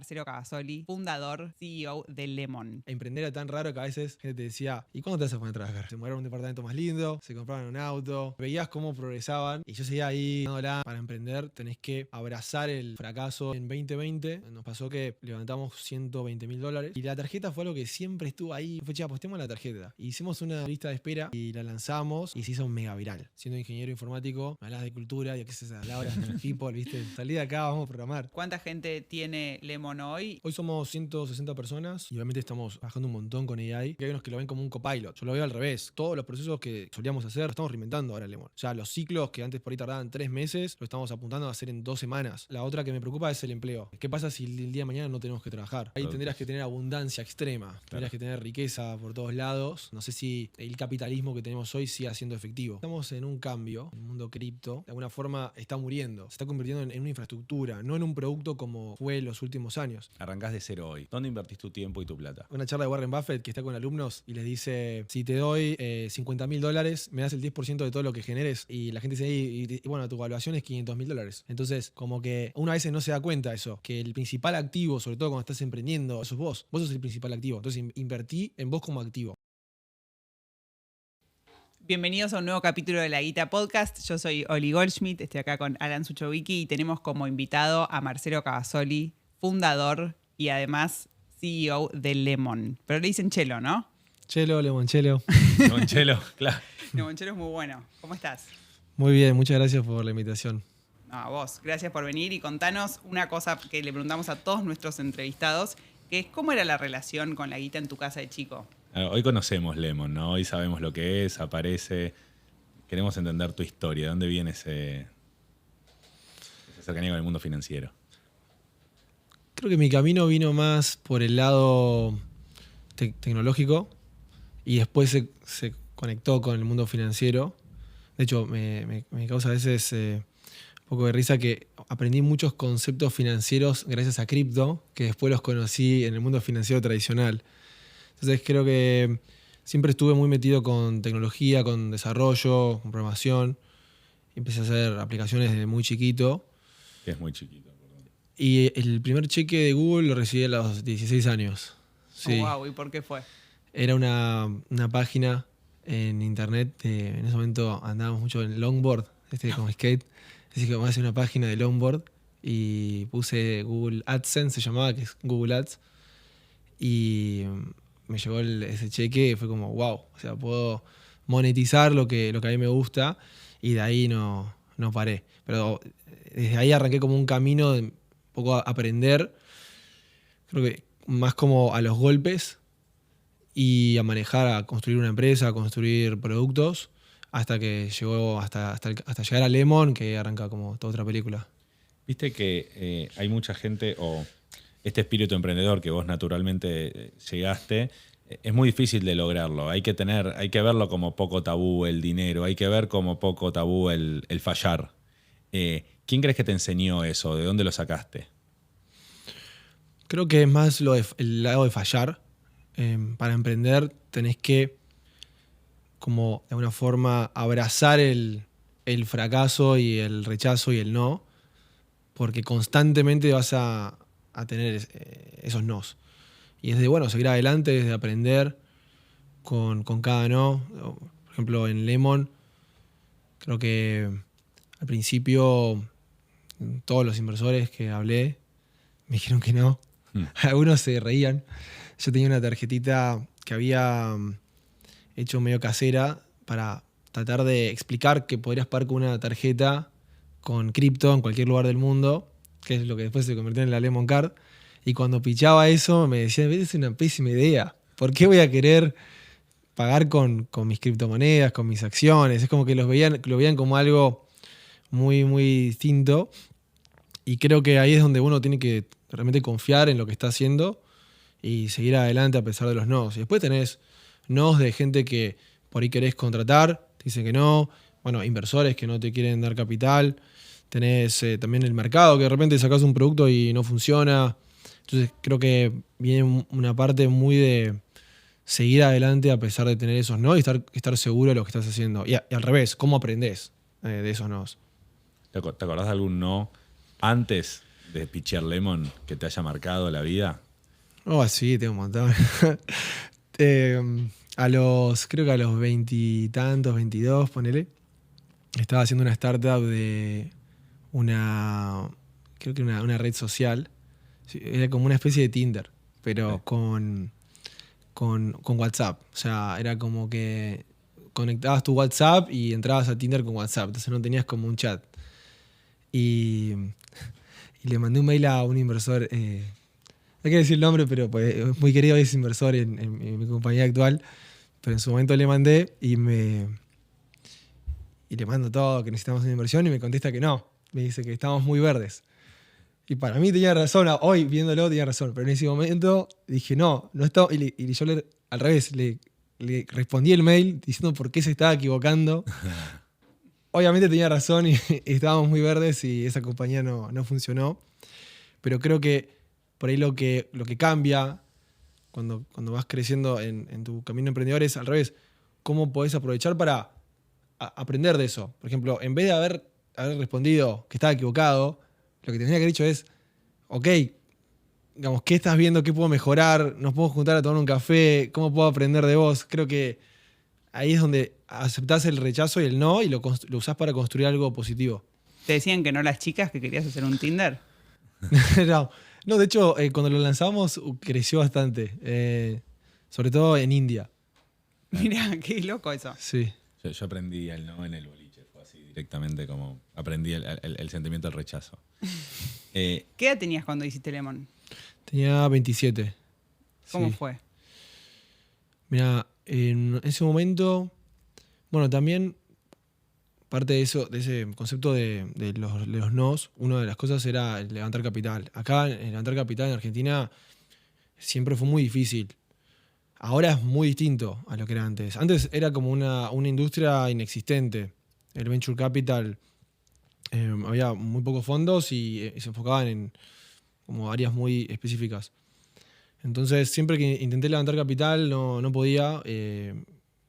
Marcelo Cavazzoli, fundador, CEO de Lemon. Emprender era tan raro que a veces gente te decía, ¿y cuándo te vas a poner a trabajar? Se mudaron a un departamento más lindo, se compraron un auto, veías cómo progresaban y yo seguía ahí dándola. Para emprender tenés que abrazar el fracaso. En 2020 nos pasó que levantamos $120.000 y la tarjeta fue algo que siempre estuvo ahí. Fue, apostemos la tarjeta. Hicimos una lista de espera y la lanzamos y se hizo mega viral. Siendo ingeniero informático, me hablas de cultura y qué es esa palabra, people, ¿viste? Salí de acá, vamos a programar. ¿Cuánta gente tiene Lemon hoy? Hoy somos 160 personas y obviamente estamos trabajando un montón con AI. Que hay unos que lo ven como un copilot. Yo lo veo al revés. Todos los procesos que solíamos hacer lo estamos reinventando ahora en Lemon. O sea, los ciclos que antes por ahí tardaban 3 meses, lo estamos apuntando a hacer en 2 semanas. La otra que me preocupa es el empleo. ¿Qué pasa si el día de mañana no tenemos que trabajar? Ahí tendrías que tener abundancia extrema. Tendrías que tener riqueza por todos lados. No sé si el capitalismo que tenemos hoy siga siendo efectivo. Estamos en un cambio. El mundo cripto, de alguna forma, está muriendo. Se está convirtiendo en una infraestructura, no en un producto como fue en los últimos años. Arrancás de cero hoy. ¿Dónde invertís tu tiempo y tu plata? Una charla de Warren Buffett que está con alumnos y les dice, si te doy $50.000, me das el 10% de todo lo que generes. Y la gente dice, y bueno, tu evaluación es $500.000. Entonces, como que una vez no se da cuenta de eso, que el principal activo, sobre todo cuando estás emprendiendo, sos vos. Vos sos el principal activo. Entonces, invertí en vos como activo. Bienvenidos a un nuevo capítulo de La Guita Podcast. Yo soy Oli Goldschmidt, estoy acá con Alan Suchovicki y tenemos como invitado a Marcelo Cavazzoli, fundador y además CEO de Lemon. Pero le dicen Chelo, ¿no? Chelo, Lemonchelo. Lemonchelo, claro. Lemonchelo es muy bueno. ¿Cómo estás? Muy bien, muchas gracias por la invitación. No, a vos, gracias por venir y contanos una cosa que le preguntamos a todos nuestros entrevistados, que es ¿cómo era la relación con la guita en tu casa de chico? Hoy conocemos Lemon, ¿no? Hoy sabemos lo que es, aparece. Queremos entender tu historia. ¿De dónde viene esa cercanía con el mundo financiero? Creo que mi camino vino más por el lado tecnológico y después se conectó con el mundo financiero. De hecho, me causa a veces un poco de risa que aprendí muchos conceptos financieros gracias a cripto, que después los conocí en el mundo financiero tradicional. Entonces creo que siempre estuve muy metido con tecnología, con desarrollo, con programación. Empecé a hacer aplicaciones desde muy chiquito. Que es muy chiquito, perdón. Y el primer cheque de Google lo recibí a los 16 años. Sí. Oh, wow, ¿y por qué fue? Era una página en internet. En ese momento andábamos mucho en longboard, como skate. Así que vamos a hacer una página de longboard. Y puse Google AdSense, se llamaba, que es Google Ads. Y me llegó ese cheque y fue como, wow. O sea, puedo monetizar lo que a mí me gusta. Y de ahí no paré. Pero desde ahí arranqué como un camino de un poco a aprender. Creo que más como a los golpes. Y a manejar, a construir una empresa, a construir productos, hasta que llegó hasta llegar a Lemon, que arranca como toda otra película. Viste que hay mucha gente, o este espíritu emprendedor que vos naturalmente llegaste, es muy difícil de lograrlo. Hay que verlo como poco tabú el dinero, hay que ver como poco tabú el fallar. ¿Quién crees que te enseñó eso? ¿De dónde lo sacaste? Creo que es más el lado de fallar. Para emprender tenés que, como de alguna forma, abrazar el fracaso y el rechazo y el no, porque constantemente vas a tener esos nos. Y es de, bueno, seguir adelante, es de aprender con cada no. Por ejemplo, en Lemon, creo que al principio todos los inversores que hablé me dijeron que no. Algunos se reían. Yo tenía una tarjetita que había hecho medio casera para tratar de explicar que podrías pagar con una tarjeta con cripto en cualquier lugar del mundo, que es lo que después se convirtió en la Lemon Card. Y cuando pichaba eso me decían, es una pésima idea. ¿Por qué voy a querer pagar con mis criptomonedas, con mis acciones? Es como que lo veían como algo muy, muy distinto. Y creo que ahí es donde uno tiene que realmente confiar en lo que está haciendo y seguir adelante a pesar de los nos. Y después tenés nos de gente que por ahí querés contratar, te dicen que no. Bueno, inversores que no te quieren dar capital. Tenés también el mercado, que de repente sacás un producto y no funciona. Entonces creo que viene una parte muy de seguir adelante a pesar de tener esos no y estar seguro de lo que estás haciendo. Y al revés, ¿cómo aprendés de esos nos? ¿Te acordás de algún no antes de Pitcher Lemon que te haya marcado la vida? Oh, sí, tengo un montón. Creo que a los 20 y tantos, 22, ponele, estaba haciendo una startup de creo que una red social. Sí, era como una especie de Tinder, pero con WhatsApp. O sea, era como que conectabas tu WhatsApp y entrabas a Tinder con WhatsApp. Entonces no tenías como un chat. Y le mandé un mail a un inversor. No quiero decir el nombre, pero pues, es muy querido, es inversor en mi compañía actual. Pero en su momento le mandé y le mando todo, que necesitamos una inversión, y me contesta que no. Me dice que estamos muy verdes. Y para mí tenía razón, hoy viéndolo tenía razón, pero en ese momento dije no está. Y yo al revés, le respondí el mail diciendo por qué se estaba equivocando. Obviamente tenía razón y estábamos muy verdes y esa compañía no funcionó. Pero creo que por ahí lo que cambia cuando vas creciendo en tu camino emprendedor es al revés. ¿Cómo podés aprovechar para aprender de eso? Por ejemplo, en vez de haber respondido que estaba equivocado, lo que tenía que haber dicho es, ok, digamos, ¿qué estás viendo? ¿Qué puedo mejorar? ¿Nos podemos juntar a tomar un café? ¿Cómo puedo aprender de vos? Creo que ahí es donde aceptás el rechazo y el no y lo usás para construir algo positivo. ¿Te decían que no las chicas, que querías hacer un Tinder? No, de hecho, cuando lo lanzamos creció bastante, sobre todo en India. Mirá, qué loco eso. Sí. Yo aprendí el no en el boliche, fue así directamente como aprendí el sentimiento del rechazo. ¿Qué edad tenías cuando hiciste Lemon? Tenía 27. ¿Cómo sí. fue? Mira, en ese momento, bueno, también parte de eso, de ese concepto de los nos, una de las cosas era el levantar capital. Acá, el levantar capital en Argentina siempre fue muy difícil. Ahora es muy distinto a lo que era antes. Antes era como una industria inexistente. El venture capital, había muy pocos fondos y se enfocaban en como áreas muy específicas. Entonces, siempre que intenté levantar capital no podía,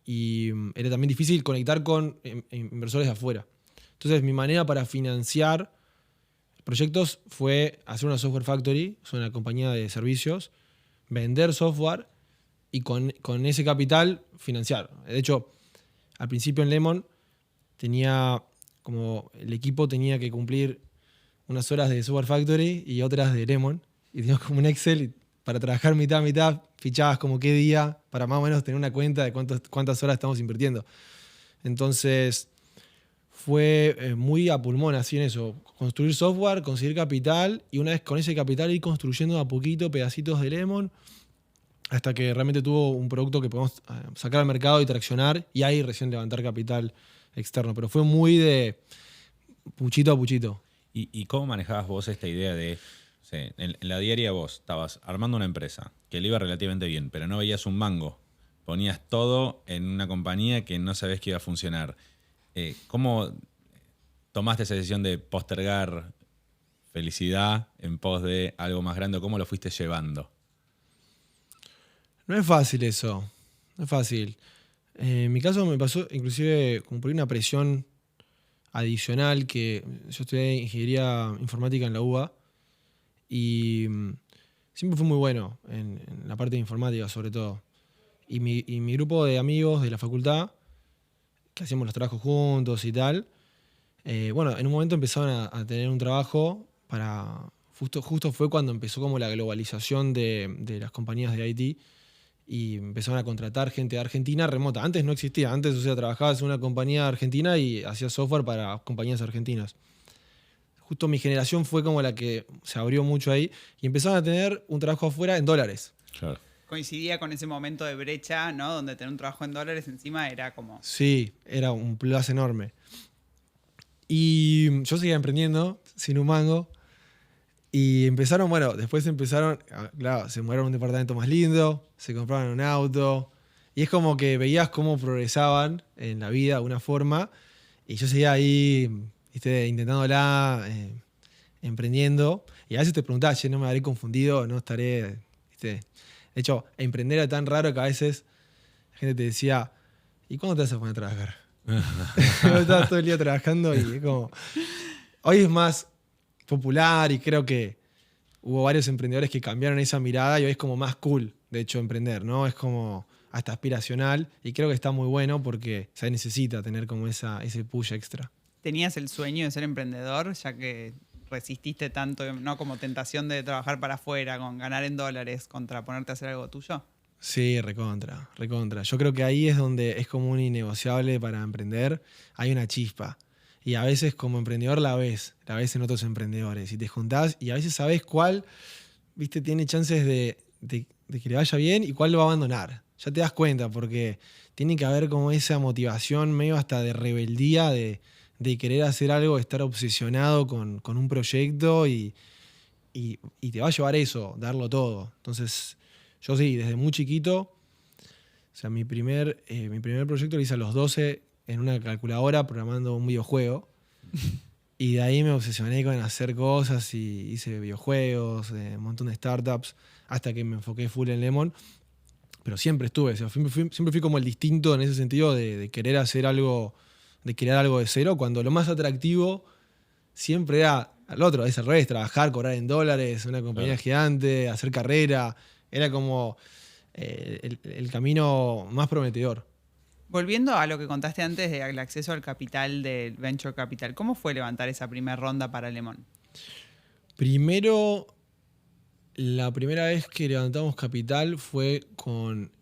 y era también difícil conectar con inversores de afuera. Entonces, mi manera para financiar proyectos fue hacer una software factory, o sea, una compañía de servicios, vender software y con ese capital financiar. De hecho, al principio en Lemon el equipo tenía que cumplir unas horas de software factory y otras de Lemon, y teníamos como un Excel para trabajar mitad a mitad, fichabas como qué día, para más o menos tener una cuenta de cuántas horas estamos invirtiendo. Entonces, fue muy a pulmón así en eso. Construir software, conseguir capital, y una vez con ese capital ir construyendo a poquito pedacitos de Lemon, hasta que realmente tuvo un producto que podemos sacar al mercado y traccionar, y ahí recién levantar capital externo. Pero fue muy de puchito a puchito. ¿Y cómo manejabas vos esta idea de... Sí, en la diaria vos estabas armando una empresa que le iba relativamente bien, pero no veías un mango? Ponías todo en una compañía que no sabés que iba a funcionar. ¿Cómo tomaste esa decisión de postergar felicidad en pos de algo más grande? ¿Cómo lo fuiste llevando? No es fácil eso, no es fácil. En mi caso me pasó inclusive como por una presión adicional, que yo estudié ingeniería informática en la UBA y siempre fue muy bueno en la parte de informática sobre todo. Y mi grupo de amigos de la facultad, que hacíamos los trabajos juntos y tal, bueno, en un momento empezaron a tener un trabajo para... Justo fue cuando empezó como la globalización de las compañías de IT, y empezaron a contratar gente de Argentina remota. Antes no existía. Antes, o sea, trabajabas en una compañía argentina y hacías software para compañías argentinas. Justo mi generación fue como la que se abrió mucho ahí y empezaron a tener un trabajo afuera en dólares. Claro. Coincidía con ese momento de brecha, ¿no? Donde tener un trabajo en dólares encima era como... Sí, era un plus enorme. Y yo seguía emprendiendo sin un mango. Y después empezaron, claro, se mudaron a un departamento más lindo, se compraron un auto, y es como que veías cómo progresaban en la vida de alguna forma, y yo seguía ahí, ¿viste? Intentándola, emprendiendo, y a veces te preguntás, no me habré confundido, no estaré, ¿viste? De hecho, emprender era tan raro que a veces la gente te decía, ¿y cuándo te vas a poner a trabajar? Estabas todo el día trabajando y es como... Hoy es más popular y creo que hubo varios emprendedores que cambiaron esa mirada y hoy es como más cool, de hecho, emprender, ¿no? Es como hasta aspiracional y creo que está muy bueno porque se necesita tener como ese push extra. ¿Tenías el sueño de ser emprendedor, ya que resististe tanto, no como tentación de trabajar para afuera, con ganar en dólares, contra ponerte a hacer algo tuyo? Sí, recontra. Yo creo que ahí es donde es como un innegociable para emprender. Hay una chispa. Y a veces como emprendedor la ves en otros emprendedores. Y te juntás y a veces sabes cuál, viste, tiene chances de que le vaya bien y cuál lo va a abandonar. Ya te das cuenta porque tiene que haber como esa motivación medio hasta de rebeldía, de querer hacer algo, de estar obsesionado con un proyecto y te va a llevar eso, darlo todo. Entonces, yo sí, desde muy chiquito, o sea, mi primer proyecto lo hice a los 12 en una calculadora programando un videojuego. Y de ahí me obsesioné con hacer cosas y hice videojuegos, un montón de startups, hasta que me enfoqué full en Lemon. Pero siempre estuve, o sea, siempre fui como el distinto en ese sentido de querer hacer algo, de crear algo de cero, cuando lo más atractivo siempre era al otro, es al revés, trabajar, cobrar en dólares, una compañía gigante, hacer carrera. Era como el camino más prometedor. Volviendo a lo que contaste antes del acceso al capital del Venture Capital, ¿cómo fue levantar esa primera ronda para Lemon? Primero, la primera vez que levantamos capital fue con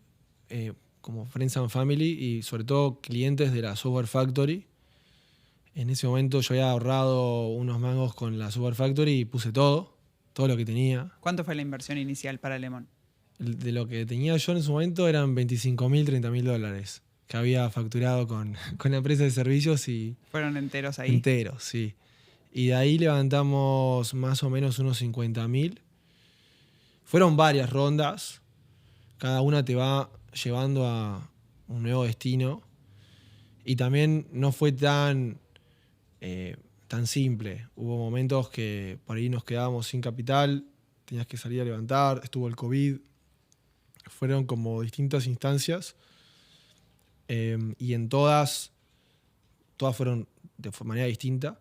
como Friends and Family y sobre todo clientes de la Software Factory. En ese momento yo había ahorrado unos mangos con la Software Factory y puse todo lo que tenía. ¿Cuánto fue la inversión inicial para Lemon? De lo que tenía yo en ese momento eran $25.000, $30.000 que había facturado con la empresa de servicios y... ¿Fueron enteros ahí? Enteros, sí. Y de ahí levantamos más o menos unos 50.000. Fueron varias rondas. Cada una te va llevando a un nuevo destino. Y también no fue tan simple. Hubo momentos que por ahí nos quedábamos sin capital, tenías que salir a levantar, estuvo el COVID. Fueron como distintas instancias. Y en todas fueron de manera distinta.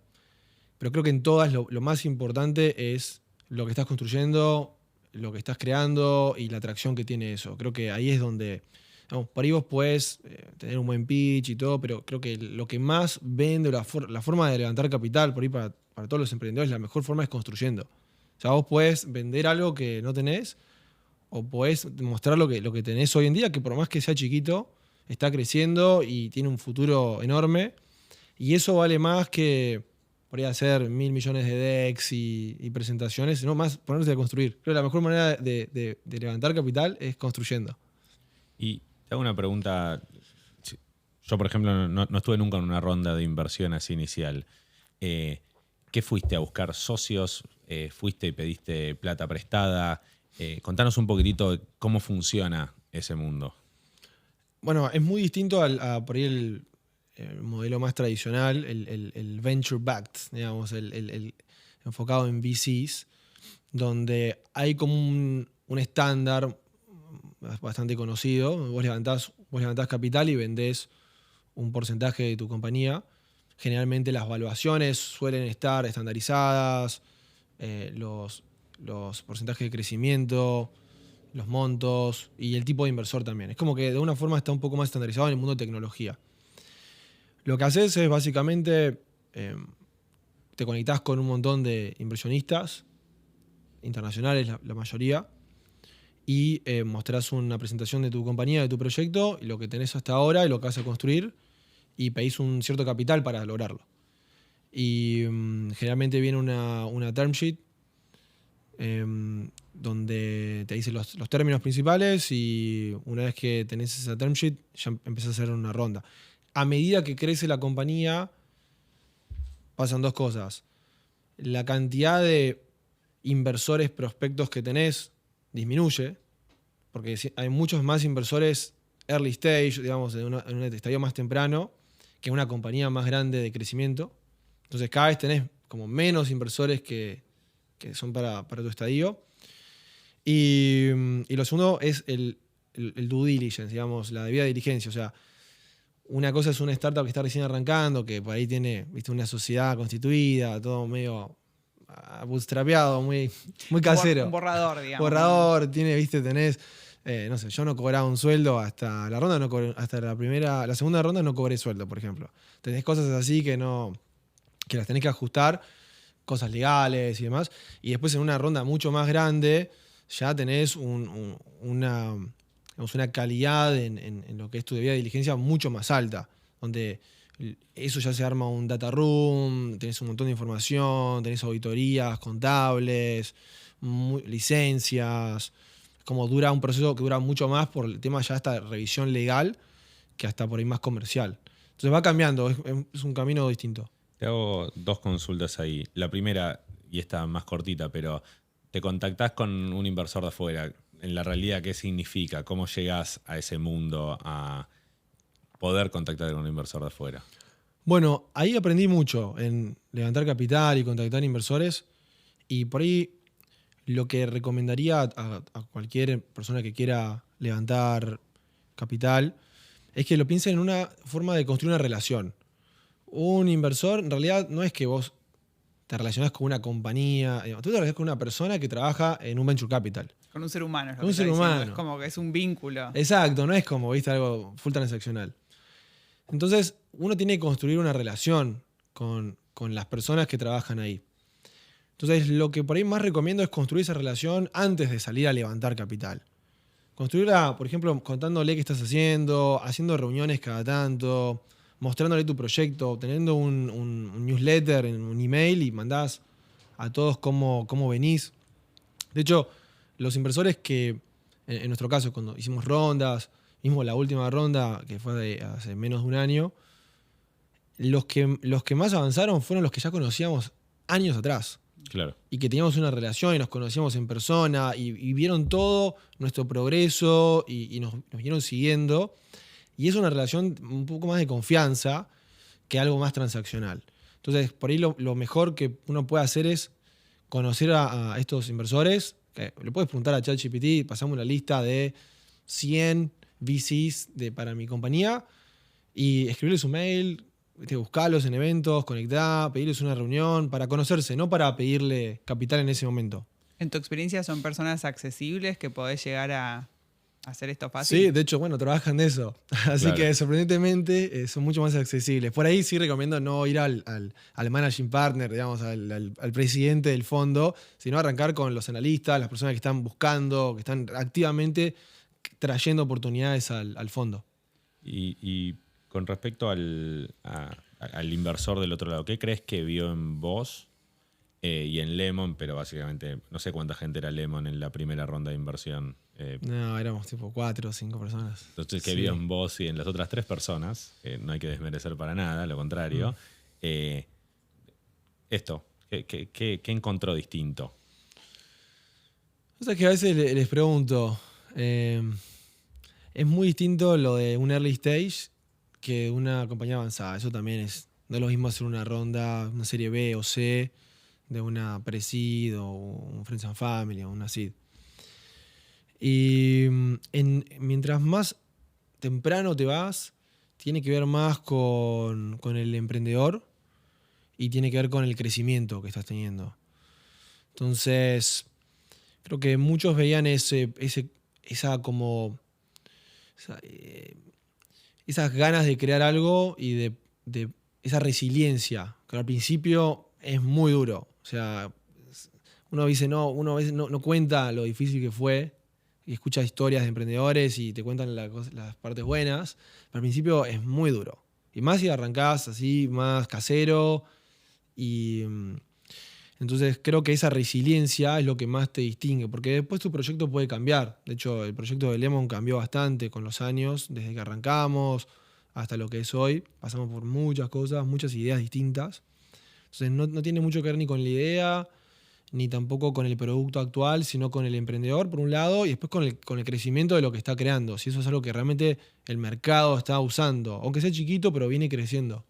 Pero creo que en todas lo más importante es lo que estás construyendo, lo que estás creando y la atracción que tiene eso. Creo que ahí es donde, por ahí vos podés tener un buen pitch y todo, pero creo que lo que más vende, la forma de levantar capital, por ahí para todos los emprendedores, la mejor forma es construyendo. O sea, vos podés vender algo que no tenés o podés mostrar lo que tenés hoy en día, que por más que sea chiquito, está creciendo y tiene un futuro enorme. Y eso vale más que podría hacer 1.000 millones de decks y presentaciones, no más ponerse a construir. Creo que la mejor manera de levantar capital es construyendo. Y te hago una pregunta. Yo, por ejemplo, no estuve nunca en una ronda de inversión así inicial. ¿Qué fuiste a buscar? ¿Socios? ¿Fuiste y pediste plata prestada? Contanos un poquitito cómo funciona ese mundo. Bueno, es muy distinto por ahí el modelo más tradicional, el venture-backed, digamos, el enfocado en VCs, donde hay como un estándar bastante conocido. Vos levantás capital y vendés un porcentaje de tu compañía. Generalmente las valuaciones suelen estar estandarizadas, los porcentajes de crecimiento, los montos y el tipo de inversor también. Es como que de una forma está un poco más estandarizado en el mundo de tecnología. Lo que haces es básicamente te conectás con un montón de inversionistas internacionales, la mayoría, y mostrás una presentación de tu compañía, de tu proyecto, y lo que tenés hasta ahora y lo que vas a construir, y pedís un cierto capital para lograrlo. Y generalmente viene una term sheet donde te dice los términos principales y una vez que tenés esa term sheet ya empezás a hacer una ronda. A medida que crece la compañía pasan dos cosas. La cantidad de inversores prospectos que tenés disminuye porque hay muchos más inversores early stage, digamos, en un estadio más temprano que una compañía más grande de crecimiento. Entonces cada vez tenés como menos inversores que son para tu estadio. Y lo segundo es el due diligence, digamos, la debida diligencia. O sea, una cosa es una startup que está recién arrancando, que por ahí tiene, viste, una sociedad constituida, todo medio bootstrapeado, muy casero. Un borrador, digamos. Borrador, tenés, no sé, yo no cobraba un sueldo hasta la ronda, hasta la segunda ronda no cobré sueldo, por ejemplo. Tenés cosas así que las tenés que ajustar, cosas legales y demás. Y después en una ronda mucho más grande ya tenés una calidad en lo que es tu debida diligencia mucho más alta, donde eso ya se arma un data room, tenés un montón de información, tenés auditorías contables, licencias, como dura un proceso que dura mucho más por el tema ya esta revisión legal que hasta por ahí más comercial. Entonces va cambiando, es un camino distinto. Te hago 2 consultas ahí. La primera, y esta más cortita, pero te contactás con un inversor de afuera. En la realidad, ¿qué significa? ¿Cómo llegás a ese mundo a poder contactar con un inversor de afuera? Bueno, ahí aprendí mucho en levantar capital y contactar inversores. Y por ahí lo que recomendaría a cualquier persona que quiera levantar capital es que lo piense en una forma de construir una relación. Un inversor, en realidad, no es que vos te relacionás con una compañía, tú te relacionás con una persona que trabaja en un venture capital. Con un ser humano. Es lo Con que un ser está diciendo. humano. Es como que es un vínculo. Exacto, no es como, algo full transaccional. Entonces, uno tiene que construir una relación con las personas que trabajan ahí. Entonces, lo que por ahí más recomiendo es construir esa relación antes de salir a levantar capital. Construirla, por ejemplo, contándole qué estás haciendo reuniones cada tanto, mostrándole tu proyecto, teniendo un newsletter, un email y mandás a todos cómo venís. De hecho, los inversores que, en nuestro caso, cuando hicimos rondas, mismo la última ronda, que fue hace menos de un año, los que más avanzaron fueron los que ya conocíamos años atrás. Claro. Y que teníamos una relación y nos conocíamos en persona y vieron todo nuestro progreso y nos vinieron siguiendo. Y es una relación un poco más de confianza que algo más transaccional. Entonces, por ahí lo mejor que uno puede hacer es conocer a estos inversores. Que le puedes preguntar a ChatGPT, pasamos una lista de 100 VCs para mi compañía y escribirles un mail, buscarlos en eventos, conectar, pedirles una reunión para conocerse, no para pedirle capital en ese momento. ¿En tu experiencia son personas accesibles que podés llegar a hacer esto fácil? Sí, de hecho, trabajan de eso. Así Claro. que sorprendentemente son mucho más accesibles. Por ahí sí recomiendo no ir al managing partner, digamos, al presidente del fondo, sino arrancar con los analistas, las personas que están buscando, que están activamente trayendo oportunidades al fondo. Y con respecto al inversor del otro lado, ¿qué crees que vio en vos y en Lemon? Pero básicamente, no sé cuánta gente era Lemon en la primera ronda de inversión. No, éramos tipo 4 o 5 personas. Entonces, ¿qué Sí. vio en vos y en las otras 3 personas? No hay que desmerecer para nada, lo contrario. ¿Qué encontró distinto? O sea que a veces les pregunto, es muy distinto lo de un early stage que una compañía avanzada. Eso también no es lo mismo hacer una ronda, una serie B o C, de una pre-seed o un Friends and Family o una seed. Y mientras más temprano te vas, tiene que ver más con el emprendedor y tiene que ver con el crecimiento que estás teniendo. Entonces, creo que muchos veían esas ganas de crear algo y de esa resiliencia, que al principio es muy duro. O sea, uno a veces no cuenta lo difícil que fue y escucha historias de emprendedores y te cuentan las partes buenas, pero al principio es muy duro. Y más si arrancás así, más casero. Y entonces creo que esa resiliencia es lo que más te distingue, porque después tu proyecto puede cambiar. De hecho, el proyecto de Lemon cambió bastante con los años, desde que arrancamos hasta lo que es hoy. Pasamos por muchas cosas, muchas ideas distintas. Entonces no tiene mucho que ver ni con la idea, ni tampoco con el producto actual, sino con el emprendedor, por un lado, y después con el crecimiento de lo que está creando. Si eso es algo que realmente el mercado está usando, aunque sea chiquito, pero viene creciendo.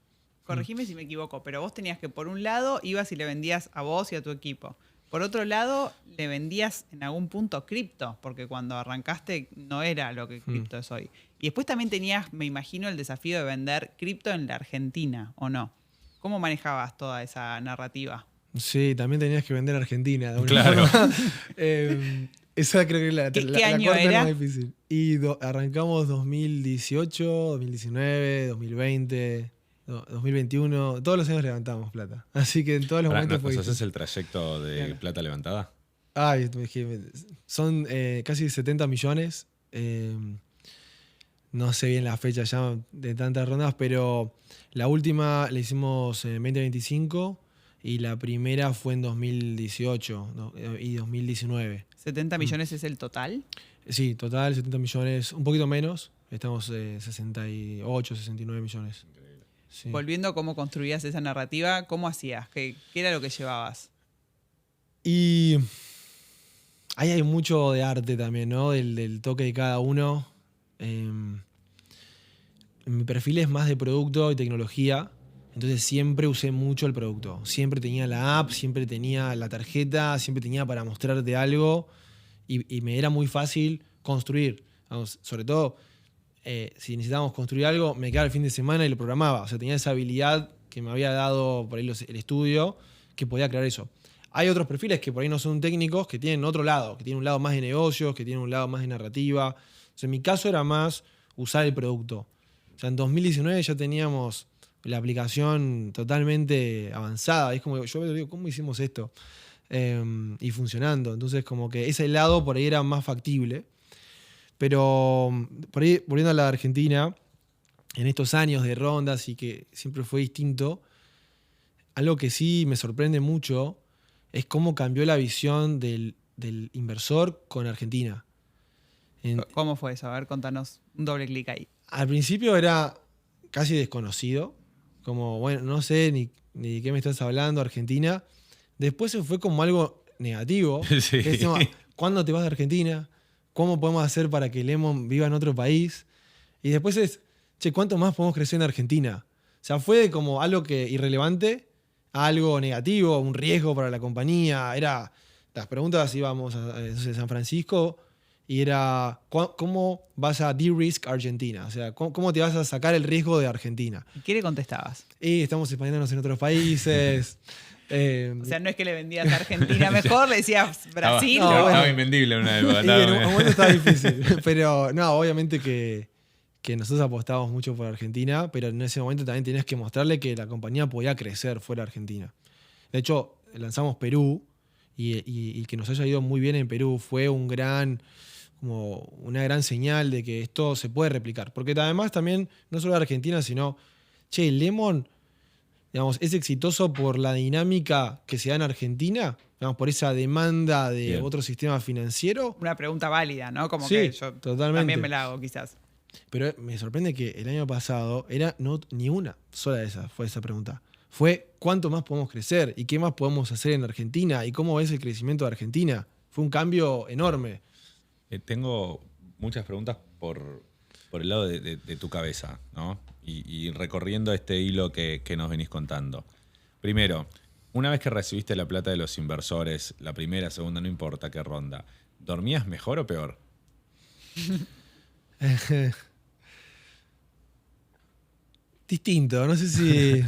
Corregime si me equivoco, pero vos tenías que, por un lado, ibas y le vendías a vos y a tu equipo. Por otro lado, le vendías en algún punto cripto, porque cuando arrancaste no era lo que cripto es hoy. Y después también tenías, me imagino, el desafío de vender cripto en la Argentina, ¿o no? ¿Cómo manejabas toda esa narrativa? Sí, también tenías que vender Argentina. De alguna Claro. forma. Esa creo que es ¿Qué año cuarta era? más difícil. Y arrancamos 2018, 2019, 2020, 2021. Todos los años levantamos plata. Así que en todos los Pará, momentos fue ¿nos haces difícil. el trayecto de Claro. plata levantada? Ay, son casi 70 millones. No sé bien la fecha ya de tantas rondas, pero la última la hicimos en 2025 y la primera fue en 2018 y 2019. 70 millones es el total. Sí, total 70 millones, un poquito menos. Estamos 68, 69 millones. Sí. Volviendo a cómo construías esa narrativa, ¿cómo hacías? ¿Qué era lo que llevabas? Y ahí hay mucho de arte también, ¿no? Del toque de cada uno. Mi perfil es más de producto y tecnología, entonces siempre usé mucho el producto. Siempre tenía la app, siempre tenía la tarjeta, siempre tenía para mostrarte algo y me era muy fácil construir. Vamos, sobre todo, si necesitábamos construir algo, me quedaba el fin de semana y lo programaba. O sea, tenía esa habilidad que me había dado por ahí el estudio, que podía crear eso. Hay otros perfiles que por ahí no son técnicos, que tienen otro lado, que tienen un lado más de negocios, que tienen un lado más de narrativa. O sea, en mi caso era más usar el producto. O sea, en 2019 ya teníamos la aplicación totalmente avanzada. Es como que yo digo, ¿cómo hicimos esto? Y funcionando. Entonces, como que ese lado por ahí era más factible. Pero por ahí, volviendo a la Argentina, en estos años de rondas y que siempre fue distinto, algo que sí me sorprende mucho es cómo cambió la visión del inversor con Argentina. ¿Cómo fue eso? A ver, contanos un doble clic ahí. Al principio era casi desconocido, como, bueno, no sé ni de qué me estás hablando, Argentina. Después se fue como algo negativo. Sí. Que decíamos, ¿cuándo te vas de Argentina? ¿Cómo podemos hacer para que Lemon viva en otro país? Y después es, che, ¿cuánto más podemos crecer en Argentina? O sea, fue como algo que irrelevante a algo negativo, un riesgo para la compañía. Las preguntas íbamos a San Francisco y era, ¿cómo vas a de-risk Argentina? O sea, ¿cómo te vas a sacar el riesgo de Argentina? ¿Y qué le contestabas? Y estamos expandiéndonos en otros países. O sea, no es que le vendías a Argentina mejor, le decías Brasil. No, bueno. Estaba invendible en una época. Y en un momento estaba difícil. Pero no, obviamente que nosotros apostábamos mucho por Argentina, pero en ese momento también tenías que mostrarle que la compañía podía crecer fuera de Argentina. De hecho, lanzamos Perú y que nos haya ido muy bien en Perú fue como una gran señal de que esto se puede replicar. Porque además también, no solo Argentina, sino, che, Lemon, digamos, es exitoso por la dinámica que se da en Argentina, digamos, por esa demanda de Bien. otro sistema financiero. Una pregunta válida, ¿no? Como Sí, que yo totalmente. también me la hago, quizás. Pero me sorprende que el año pasado ni una sola de esas fue esa pregunta. Fue ¿cuánto más podemos crecer? ¿Y qué más podemos hacer en Argentina? ¿Y cómo ves el crecimiento de Argentina? Fue un cambio enorme. Tengo muchas preguntas por el lado de tu cabeza, ¿no? Y recorriendo este hilo que nos venís contando. Primero, una vez que recibiste la plata de los inversores, la primera, segunda, no importa qué ronda, ¿dormías mejor o peor? Distinto, no sé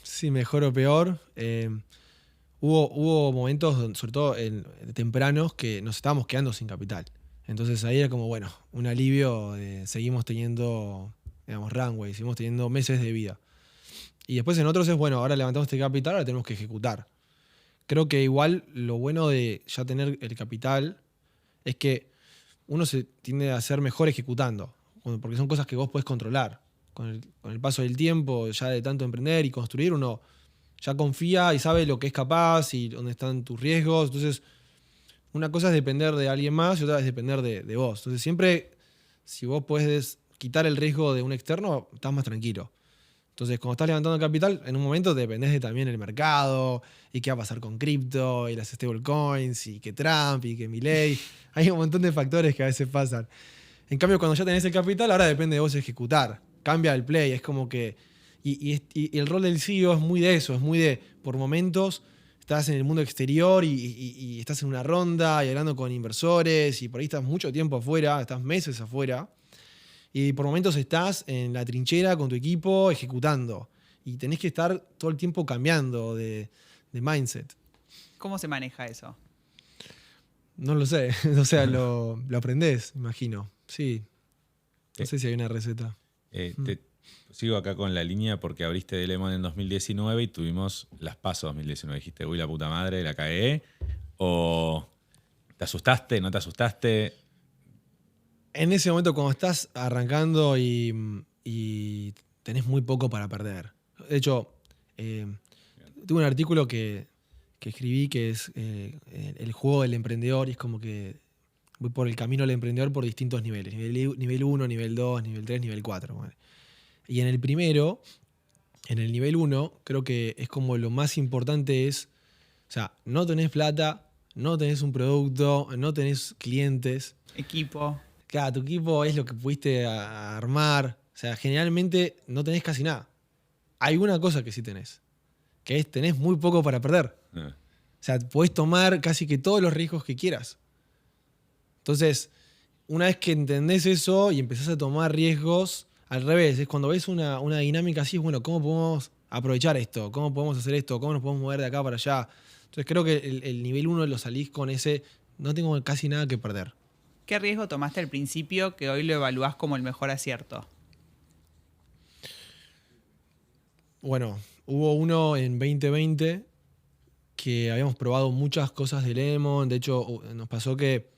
si mejor o peor. Hubo momentos, sobre todo tempranos, que nos estábamos quedando sin capital. Entonces ahí era como, bueno, un alivio, seguimos teniendo, digamos, runway, seguimos teniendo meses de vida. Y después en otros es, bueno, ahora levantamos este capital, ahora tenemos que ejecutar. Creo que igual lo bueno de ya tener el capital es que uno se tiende a ser mejor ejecutando, porque son cosas que vos podés controlar. Con el paso del tiempo, ya de tanto emprender y construir, uno ya confía y sabe lo que es capaz y dónde están tus riesgos. Entonces, una cosa es depender de alguien más y otra es depender de vos. Entonces, siempre, si vos podés quitar el riesgo de un externo, estás más tranquilo. Entonces, cuando estás levantando capital, en un momento dependés de también el mercado y qué va a pasar con cripto y las stablecoins y que Trump y que Milei. Hay un montón de factores que a veces pasan. En cambio, cuando ya tenés el capital, ahora depende de vos ejecutar. Cambia el play, es como que... Y el rol del CEO es muy de eso, es muy de, por momentos, estás en el mundo exterior y estás en una ronda y hablando con inversores y por ahí estás mucho tiempo afuera, estás meses afuera. Y por momentos estás en la trinchera con tu equipo ejecutando. Y tenés que estar todo el tiempo cambiando de mindset. ¿Cómo se maneja eso? No lo sé. O sea, lo aprendés, imagino. Sí. No sé si hay una receta. Sigo acá con la línea porque abriste de Lemon en 2019 y tuvimos las PASO 2019. Dijiste, uy, la puta madre, la cagué. ¿O te asustaste, no te asustaste? En ese momento, cuando estás arrancando y tenés muy poco para perder. De hecho, tuve un artículo que escribí que es el juego del emprendedor, y es como que voy por el camino del emprendedor por distintos niveles. Nivel 1, nivel 2, nivel 3, nivel 4. ¿Vale? Y en el primero, en el nivel 1, creo que es como lo más importante es, o sea, no tenés plata, no tenés un producto, no tenés clientes. Equipo. Claro, tu equipo es lo que pudiste armar. O sea, generalmente no tenés casi nada. Hay una cosa que sí tenés, que es tenés muy poco para perder. O sea, podés tomar casi que todos los riesgos que quieras. Entonces, una vez que entendés eso y empezás a tomar riesgos, al revés, es cuando ves una dinámica así, es bueno, ¿cómo podemos aprovechar esto? ¿Cómo podemos hacer esto? ¿Cómo nos podemos mover de acá para allá? Entonces creo que el nivel 1 lo salís con ese, no tengo casi nada que perder. ¿Qué riesgo tomaste al principio que hoy lo evaluás como el mejor acierto? Bueno, hubo uno en 2020 que habíamos probado muchas cosas de Lemon. De hecho, nos pasó que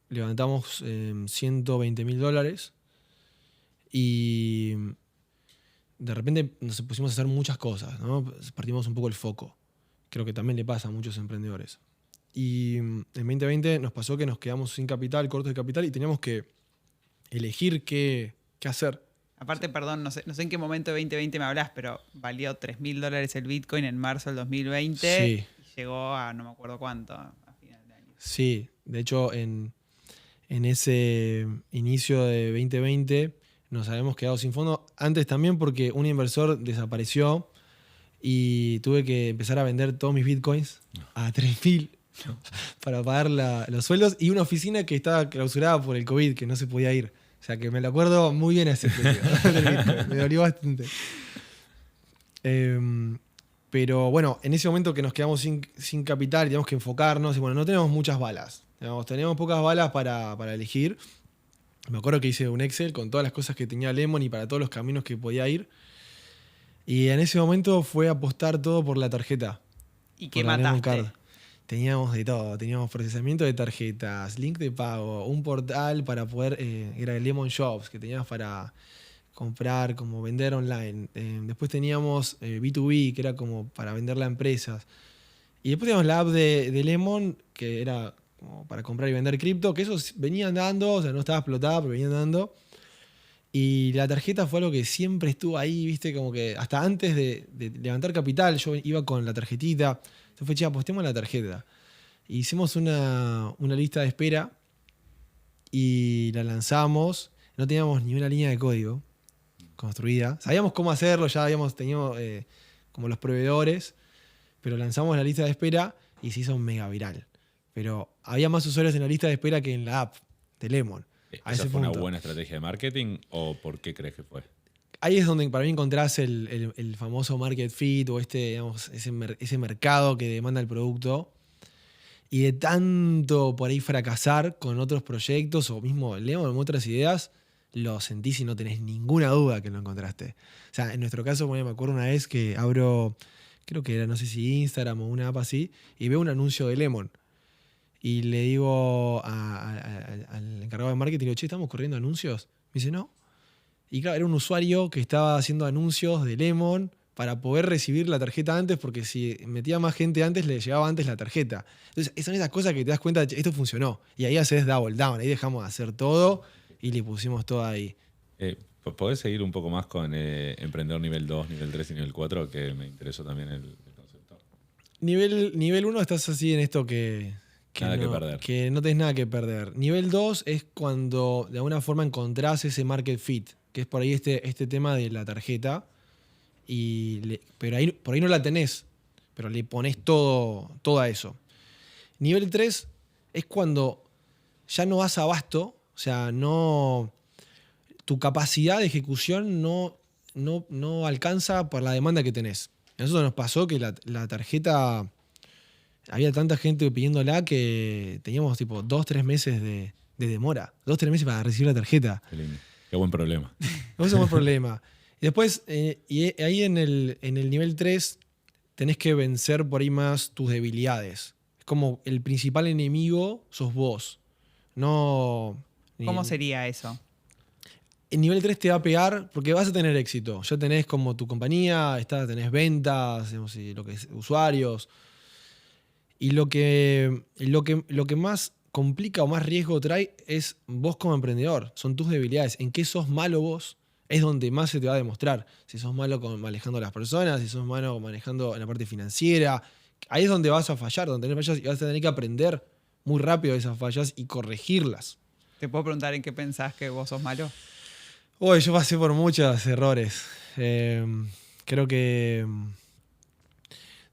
levantamos $120,000 y de repente nos pusimos a hacer muchas cosas, ¿no? Partimos un poco el foco. Creo que también le pasa a muchos emprendedores. Y en 2020 nos pasó que nos quedamos sin capital, cortos de capital, y teníamos que elegir qué hacer. Aparte, perdón, no sé en qué momento de 2020 me hablas, pero valió $3,000 el Bitcoin en marzo del 2020 Sí. y llegó a no me acuerdo cuánto a final de año. Sí, de hecho en ese inicio de 2020 nos habíamos quedado sin fondo. Antes también porque un inversor desapareció y tuve que empezar a vender todos mis Bitcoins a 3.000 para pagar los sueldos, y una oficina que estaba clausurada por el COVID, que no se podía ir. O sea que me lo acuerdo muy bien a ese periodo. Me dolió bastante. Pero bueno, en ese momento que nos quedamos sin capital y teníamos que enfocarnos, y bueno, no tenemos muchas balas. Teníamos pocas balas para elegir. Me acuerdo que hice un Excel con todas las cosas que tenía Lemon y para todos los caminos que podía ir. Y en ese momento fue apostar todo por la tarjeta. ¿Y qué por la Lemon mataste? Card. Teníamos de todo. Teníamos procesamiento de tarjetas, link de pago, un portal para poder... era el Lemon Shops, que teníamos para comprar, como vender online. Después teníamos B2B, que era como para venderla a empresas. Y después teníamos la app de Lemon, que era como para comprar y vender cripto, que eso venía andando, o sea, no estaba explotada, pero venía andando. Y la tarjeta fue algo que siempre estuvo ahí, viste, como que hasta antes de levantar capital yo iba con la tarjetita. Entonces fue, apostemos la tarjeta. Hicimos una lista de espera y la lanzamos. No teníamos ni una línea de código construida. Sabíamos cómo hacerlo, ya habíamos tenido como los proveedores, pero lanzamos la lista de espera y se hizo mega viral. Pero había más usuarios en la lista de espera que en la app de Lemon. ¿Esa fue una buena estrategia de marketing o por qué crees que fue? Ahí es donde para mí encontrás el famoso market fit o digamos, ese mercado que demanda el producto. Y de tanto por ahí fracasar con otros proyectos o mismo Lemon o otras ideas, lo sentís y no tenés ninguna duda que lo encontraste. O sea, en nuestro caso, me acuerdo una vez que abro, creo que era, no sé si Instagram o una app así, y veo un anuncio de Lemon. Y le digo al encargado de marketing, le digo, che, ¿estamos corriendo anuncios? Me dice, no. Y claro, era un usuario que estaba haciendo anuncios de Lemon para poder recibir la tarjeta antes, porque si metía más gente antes, le llegaba antes la tarjeta. Entonces, son esas cosas que te das cuenta, esto funcionó. Y ahí haces double down, ahí dejamos de hacer todo y le pusimos todo ahí. ¿Podés seguir un poco más con Emprendedor nivel 2, nivel 3 y nivel 4? Que me interesó también el concepto. Nivel 1 estás así en esto que no tenés nada que perder. Nivel 2 es cuando de alguna forma encontrás ese market fit, que es por ahí este tema de la tarjeta. Pero por ahí no la tenés, pero le pones todo a eso. Nivel 3 es cuando ya no das abasto, o sea, tu capacidad de ejecución no alcanza por la demanda que tenés. A nosotros nos pasó que la tarjeta había tanta gente pidiéndola que teníamos tipo 2-3 meses de demora. 2-3 meses para recibir la tarjeta. Qué lindo. Qué buen problema. Ese es un buen problema. Y después, y ahí en el nivel 3, tenés que vencer por ahí más tus debilidades. Es como el principal enemigo sos vos. No. ¿Cómo sería eso? El nivel 3 te va a pegar porque vas a tener éxito. Ya tenés como tu compañía, tenés ventas, digamos, y lo que es usuarios. Y lo que más complica o más riesgo trae es vos como emprendedor. Son tus debilidades. En qué sos malo vos es donde más se te va a demostrar. Si sos malo manejando a las personas, si sos malo manejando en la parte financiera. Ahí es donde vas a fallar, donde tenés fallas y vas a tener que aprender muy rápido de esas fallas y corregirlas. ¿Te puedo preguntar en qué pensás que vos sos malo? Uy, yo pasé por muchos errores. Creo que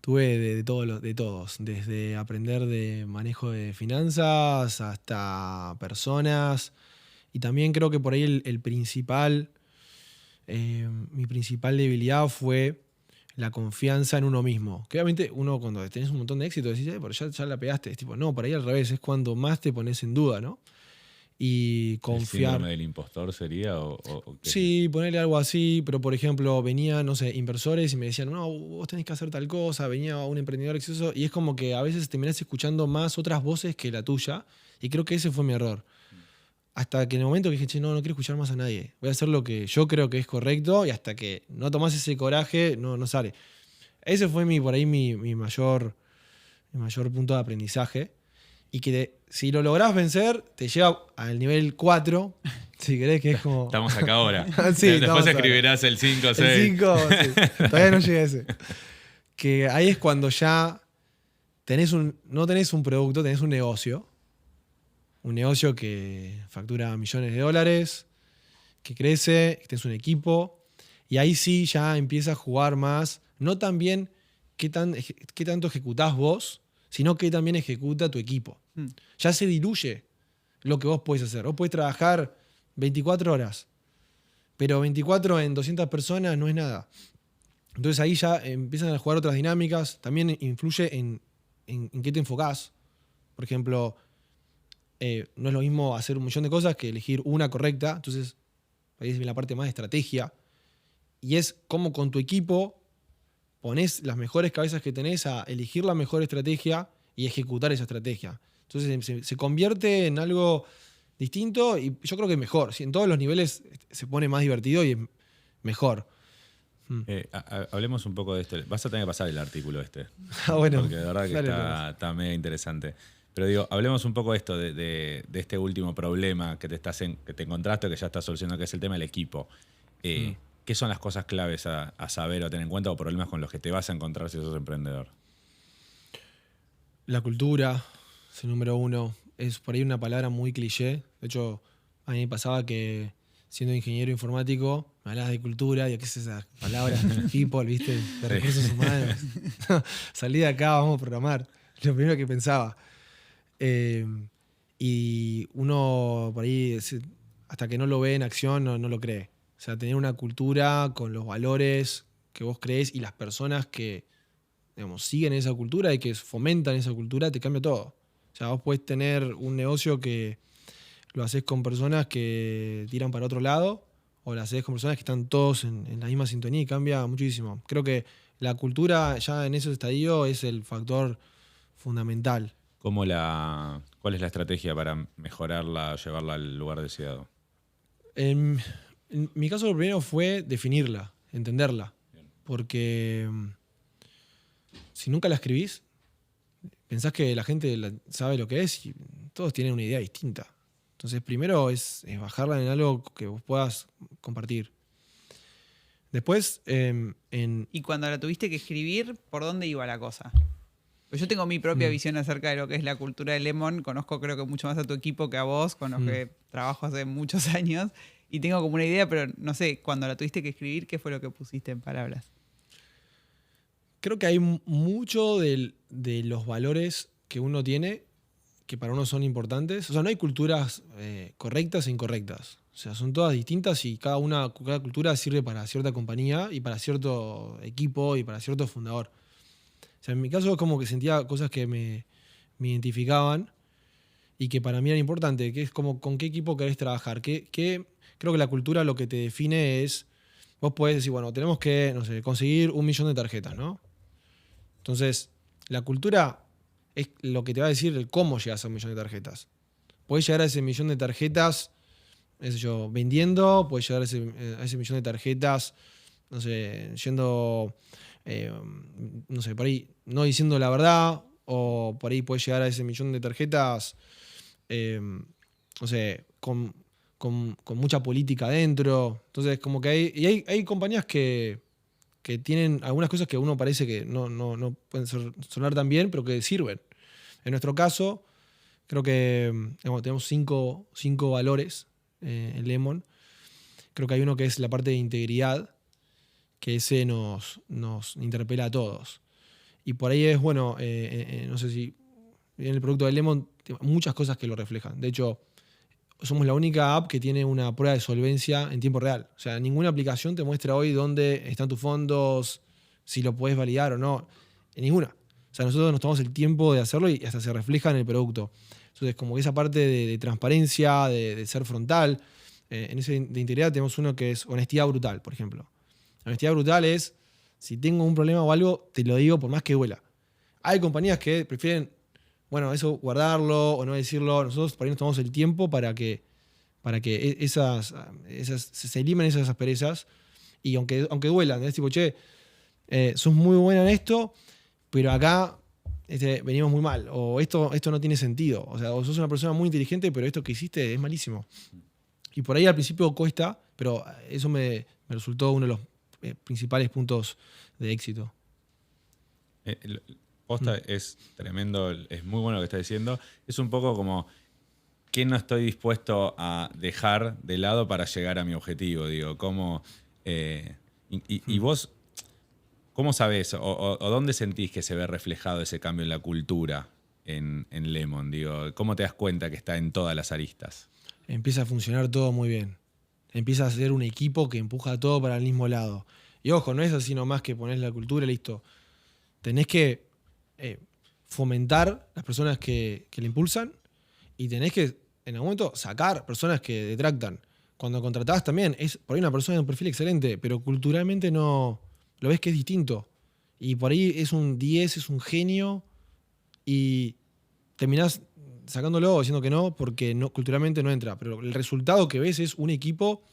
tuve de todos. Desde aprender de manejo de finanzas hasta personas. Y también creo que por ahí mi principal debilidad fue la confianza en uno mismo. Que obviamente uno cuando tenés un montón de éxito decís, pero ya la pegaste. Es tipo, no, por ahí al revés, es cuando más te pones en duda, ¿no? Y confiar. ¿El síndrome del impostor sería? ¿O qué? Sí, ponerle algo así, pero por ejemplo, venían, no sé, inversores y me decían, no, vos tenés que hacer tal cosa, venía un emprendedor exitoso, y es como que a veces terminás escuchando más otras voces que la tuya, y creo que ese fue mi error. Hasta que en el momento que dije, che, no quiero escuchar más a nadie, voy a hacer lo que yo creo que es correcto, y hasta que no tomás ese coraje, no sale. Ese fue mi mayor punto de aprendizaje. Y que si lo lográs vencer, te lleva al nivel 4, si querés, que es como... Estamos acá ahora. Sí, después escribirás el 5, 6. El 5, sí. Todavía no llegué a ese. Que ahí es cuando ya no tenés un producto, tenés un negocio. Un negocio que factura millones de dólares, que crece, que tenés un equipo. Y ahí sí ya empieza a jugar más, no tan bien qué tanto ejecutás vos, sino que también ejecuta tu equipo. Ya se diluye lo que vos podés hacer. Vos podés trabajar 24 horas, pero 24 en 200 personas no es nada. Entonces ahí ya empiezan a jugar otras dinámicas. También influye en qué te enfocás. Por ejemplo, no es lo mismo hacer un millón de cosas que elegir una correcta. Entonces ahí es la parte más de estrategia. Y es cómo con tu equipo ponés las mejores cabezas que tenés a elegir la mejor estrategia y ejecutar esa estrategia. Entonces se convierte en algo distinto y yo creo que mejor. En todos los niveles se pone más divertido y es mejor. Hablemos un poco de esto. Vas a tener que pasar el artículo este. Bueno, porque de verdad que está mega interesante. Pero digo, hablemos un poco de esto, de este último problema que te encontraste, que ya estás solucionando, que es el tema del equipo. ¿Qué son las cosas claves a saber o tener en cuenta o problemas con los que te vas a encontrar si sos emprendedor? La cultura es el número uno. Es por ahí una palabra muy cliché. De hecho, a mí me pasaba que siendo ingeniero informático me hablabas de cultura y qué es esa palabra, people, ¿viste? De recursos humanos. Salí de acá, vamos a programar. Lo primero que pensaba. Y uno por ahí, hasta que no lo ve en acción, no lo cree. O sea, tener una cultura con los valores que vos crees y las personas que, digamos, siguen esa cultura y que fomentan esa cultura, te cambia todo. O sea, vos podés tener un negocio que lo haces con personas que tiran para otro lado o lo haces con personas que están todos en la misma sintonía y cambia muchísimo. Creo que la cultura ya en ese estadio es el factor fundamental. ¿Cuál es la estrategia para mejorarla, llevarla al lugar deseado? En mi caso, lo primero fue definirla, entenderla. Bien. Porque si nunca la escribís, pensás que la gente sabe lo que es y todos tienen una idea distinta. Entonces, primero es bajarla en algo que vos puedas compartir. Después, Y cuando la tuviste que escribir, ¿por dónde iba la cosa? Pues yo tengo mi propia visión acerca de lo que es la cultura de Lemon. Conozco creo que mucho más a tu equipo que a vos, con los que trabajo hace muchos años. Y tengo como una idea, pero no sé, cuando la tuviste que escribir, ¿qué fue lo que pusiste en palabras? Creo que hay mucho de los valores que uno tiene que para uno son importantes. O sea, no hay culturas correctas e incorrectas. O sea, son todas distintas y cada cultura sirve para cierta compañía y para cierto equipo y para cierto fundador. sea, en mi caso es como que sentía cosas que me identificaban y que para mí era importante, que es como con qué equipo querés trabajar. Creo que la cultura lo que te define es, vos podés decir, bueno, tenemos que, no sé, conseguir 1 millón de tarjetas, ¿no? Entonces, la cultura es lo que te va a decir el cómo llegas a 1 millón de tarjetas. Podés llegar a ese 1 millón de tarjetas, qué sé yo, vendiendo, podés llegar a ese 1 millón de tarjetas, no sé, yendo, no sé, por ahí no diciendo la verdad, o por ahí podés llegar a ese 1 millón de tarjetas, no sé, con mucha política adentro. Entonces, como que hay compañías que tienen algunas cosas que a uno parece que no pueden sonar tan bien, pero que sirven. En nuestro caso, creo que digamos, tenemos cinco valores en Lemon. Creo que hay uno que es la parte de integridad, que ese nos interpela a todos. Y por ahí es, bueno, no sé si en el producto de Lemon, muchas cosas que lo reflejan. De hecho, somos la única app que tiene una prueba de solvencia en tiempo real. O sea, ninguna aplicación te muestra hoy dónde están tus fondos, si lo puedes validar o no. En ninguna. O sea, nosotros nos tomamos el tiempo de hacerlo y hasta se refleja en el producto. Entonces, como que esa parte de transparencia, de ser frontal. En ese de integridad tenemos uno que es honestidad brutal, por ejemplo. La honestidad brutal es, si tengo un problema o algo, te lo digo por más que duela. Hay compañías que prefieren, bueno, eso guardarlo o no decirlo. Nosotros por ahí nos tomamos el tiempo para que se eliminen esas asperezas. Y aunque duelan, es tipo, che, sos muy buena en esto, pero acá venimos muy mal. O esto no tiene sentido. O sea, o sos una persona muy inteligente, pero esto que hiciste es malísimo. Y por ahí al principio cuesta, pero eso me resultó uno de los principales puntos de éxito. Posta es tremendo, es muy bueno lo que está diciendo. Es un poco como, ¿qué no estoy dispuesto a dejar de lado para llegar a mi objetivo? Digo, ¿cómo, y vos, ¿cómo sabés o dónde sentís que se ve reflejado ese cambio en la cultura en Lemon? Digo, ¿cómo te das cuenta que está en todas las aristas? Empieza a funcionar todo muy bien. Empieza a ser un equipo que empuja todo para el mismo lado. Y ojo, no es así nomás que ponés la cultura y listo. Tenés que fomentar las personas que le impulsan y tenés que, en algún momento, sacar personas que detractan. Cuando contratás también, es por ahí una persona de un perfil excelente, pero culturalmente no lo ves que es distinto. Y por ahí es un 10, es un genio y terminás sacándolo o diciendo que no porque culturalmente no entra. Pero el resultado que ves es un equipo.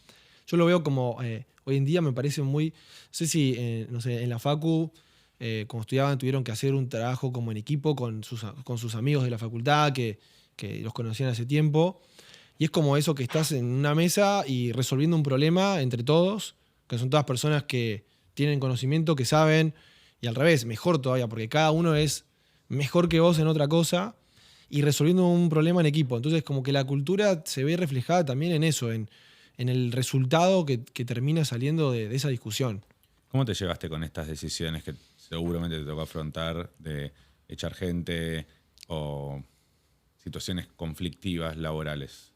Yo lo veo como, hoy en día me parece muy, no sé si, no sé, en la facu, como estudiaban, tuvieron que hacer un trabajo como en equipo con sus amigos de la facultad que los conocían hace tiempo. Y es como eso que estás en una mesa y resolviendo un problema entre todos, que son todas personas que tienen conocimiento, que saben, y al revés, mejor todavía, porque cada uno es mejor que vos en otra cosa y resolviendo un problema en equipo. Entonces, como que la cultura se ve reflejada también en eso, en el resultado que termina saliendo de esa discusión. ¿Cómo te llevaste con estas decisiones que seguramente te tocó afrontar de echar gente o situaciones conflictivas laborales?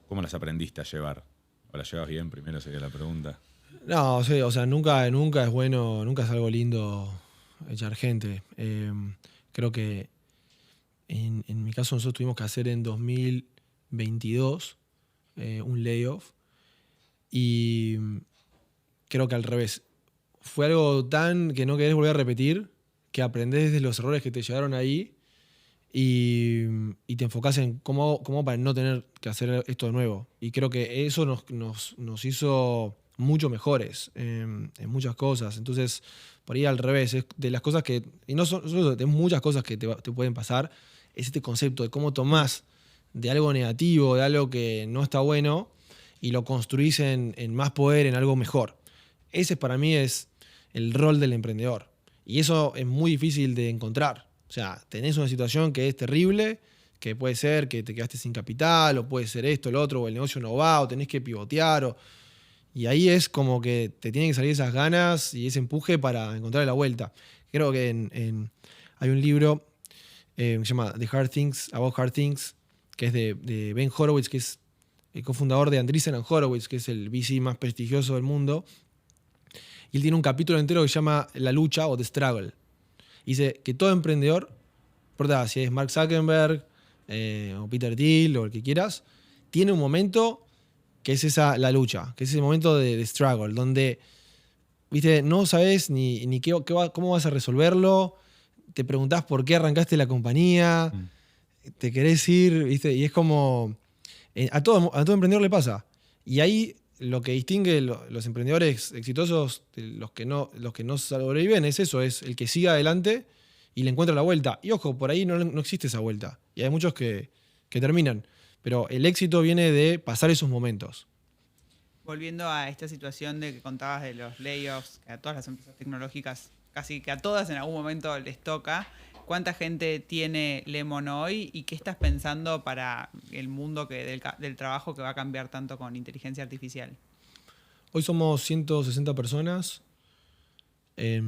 ¿Cómo las aprendiste a llevar? ¿O las llevas bien? Primero sería la pregunta. No, sí, o sea, nunca es bueno, nunca es algo lindo echar gente. Creo que en mi caso nosotros tuvimos que hacer en 2022 un layoff y creo que al revés. Fue algo tan que no querés volver a repetir, que aprendés de los errores que te llegaron ahí y te enfocás en cómo para no tener que hacer esto de nuevo. Y creo que eso nos hizo mucho mejores en muchas cosas. Entonces, por ahí al revés, es de las cosas que, y no solo de muchas cosas que te pueden pasar, es este concepto de cómo tomás de algo negativo, de algo que no está bueno, y lo construís en más poder, en algo mejor. Ese para mí es el rol del emprendedor. Y eso es muy difícil de encontrar. O sea, tenés una situación que es terrible, que puede ser que te quedaste sin capital, o puede ser esto, lo otro, o el negocio no va, o tenés que pivotear. Y ahí es como que te tienen que salir esas ganas y ese empuje para encontrar la vuelta. Creo que hay un libro que se llama The Hard Things, About Hard Things, que es de Ben Horowitz, que es el cofundador de Andreessen Horowitz, que es el VC más prestigioso del mundo. Y él tiene un capítulo entero que se llama La lucha o The Struggle. Dice que todo emprendedor, no importa si es Mark Zuckerberg o Peter Thiel o el que quieras, tiene un momento que es la lucha, que es el momento de struggle, donde ¿viste? No sabes ni cómo vas a resolverlo, te preguntás por qué arrancaste la compañía, te querés ir, ¿viste? Y es como, a todo emprendedor le pasa. Y ahí lo que distingue los emprendedores exitosos de los que no sobreviven es eso, es el que sigue adelante y le encuentra la vuelta. Y ojo, por ahí no existe esa vuelta. Y hay muchos que terminan. Pero el éxito viene de pasar esos momentos. Volviendo a esta situación de que contabas de los layoffs, que a todas las empresas tecnológicas, casi que a todas en algún momento les toca, ¿cuánta gente tiene Lemon hoy y qué estás pensando para el mundo del trabajo que va a cambiar tanto con inteligencia artificial? Hoy somos 160 personas y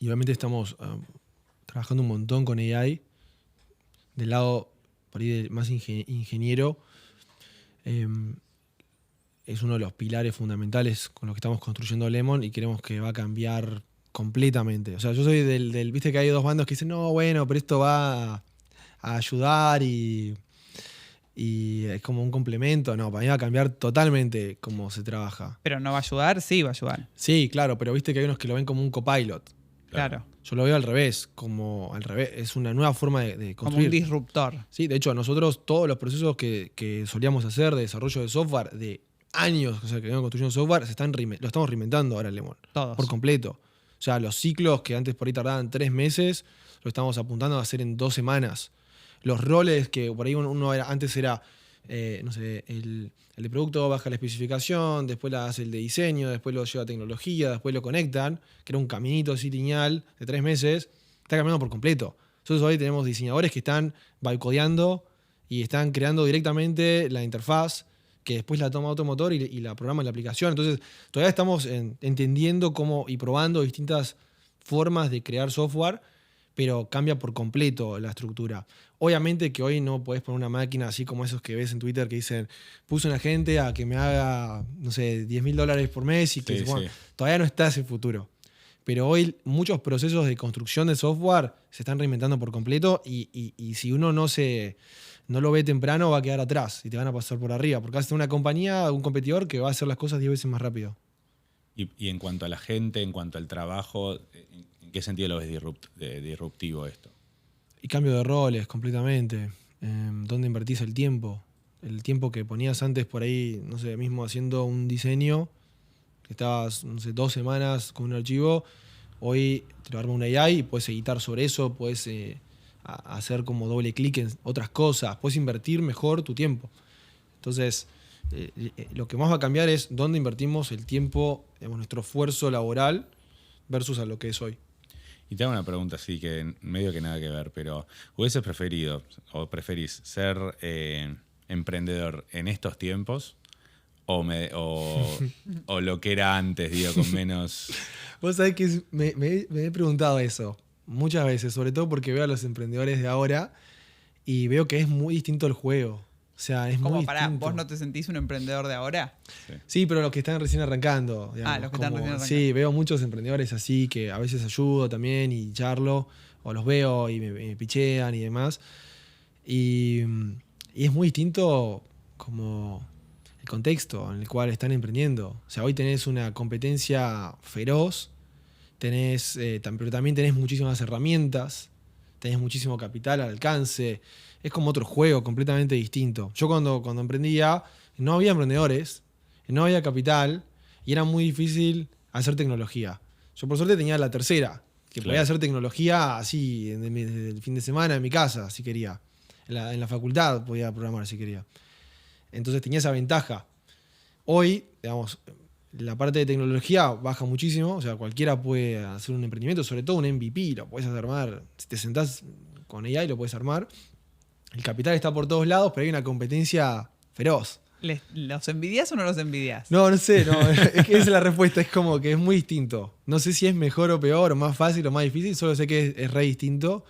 obviamente estamos trabajando un montón con AI. Del lado por ahí más ingeniero, es uno de los pilares fundamentales con los que estamos construyendo Lemon y queremos que va a cambiar completamente. O sea, yo soy viste que hay dos bandos que dicen, no, bueno, pero esto va a ayudar y es como un complemento. No, para mí va a cambiar totalmente cómo se trabaja. ¿Pero no va a ayudar? Sí, va a ayudar. Sí, claro, pero viste que hay unos que lo ven como un copilot. Claro. Yo lo veo al revés, es una nueva forma de construir. Como un disruptor. Sí, de hecho, nosotros todos los procesos que solíamos hacer de desarrollo de software de años, o sea, que venimos construyendo software, lo estamos reinventando ahora en Lemon. Todos. Por completo. O sea, los ciclos que antes por ahí tardaban 3 meses, lo estamos apuntando a hacer en 2 semanas. Los roles que por ahí antes era, no sé, el de producto baja la especificación, después hace el de diseño, después lo lleva a tecnología, después lo conectan, que era un caminito así lineal de 3 meses, está cambiando por completo. Nosotros hoy tenemos diseñadores que están bytecodeando y están creando directamente la interfaz, que después la toma otro motor y la programa en la aplicación. Entonces, todavía estamos entendiendo cómo y probando distintas formas de crear software, pero cambia por completo la estructura. Obviamente que hoy no podés poner una máquina así como esos que ves en Twitter que dicen, puse una gente a que me haga, no sé, $10.000 por mes y que Sí, bueno, sí. todavía no está ese futuro. Pero hoy muchos procesos de construcción de software se están reinventando por completo y si uno no lo ve temprano va a quedar atrás y te van a pasar por arriba, porque vas a tener una compañía, un competidor que va a hacer las cosas 10 veces más rápido. Y en cuanto a la gente, en cuanto al trabajo, ¿en qué sentido lo ves disruptivo esto? Y cambio de roles completamente. ¿Dónde invertís el tiempo? El tiempo que ponías antes por ahí, no sé, mismo haciendo un diseño, que estabas, no sé, 2 semanas con un archivo, hoy te lo arma una AI y puedes editar sobre eso, puedes hacer como doble clic en otras cosas, puedes invertir mejor tu tiempo. Entonces, lo que más va a cambiar es dónde invertimos el tiempo, digamos, nuestro esfuerzo laboral versus a lo que es hoy. Y te hago una pregunta así que medio que nada que ver, pero ¿hubieses preferido o preferís ser emprendedor en estos tiempos o lo que era antes, digo, con menos... Vos sabés que me he preguntado eso muchas veces, sobre todo porque veo a los emprendedores de ahora y veo que es muy distinto el juego. O sea, es ¿Cómo, muy pará, distinto. vos no te sentís un emprendedor de ahora? Sí, pero los que están recién arrancando. Digamos, los que están recién arrancando. Sí, veo muchos emprendedores así que a veces ayudo también y charlo, o los veo y me pichean y demás. Y es muy distinto como el contexto en el cual están emprendiendo. O sea, hoy tenés una competencia feroz, pero también tenés muchísimas herramientas, tenés muchísimo capital al alcance. Es como otro juego completamente distinto. Yo cuando emprendía, no había emprendedores, no había capital y era muy difícil hacer tecnología. Yo por suerte tenía la tercera, que podía hacer tecnología así, desde el fin de semana en mi casa, si quería. En la facultad podía programar si quería. Entonces tenía esa ventaja. Hoy, digamos, la parte de tecnología baja muchísimo, o sea, cualquiera puede hacer un emprendimiento, sobre todo un MVP, lo puedes armar. Si te sentás con AI lo puedes armar. El capital está por todos lados, pero hay una competencia feroz. ¿Los envidias o no los envidias? No sé, es que esa es la respuesta, es como que es muy distinto. No sé si es mejor o peor, o más fácil o más difícil, solo sé que es re distinto.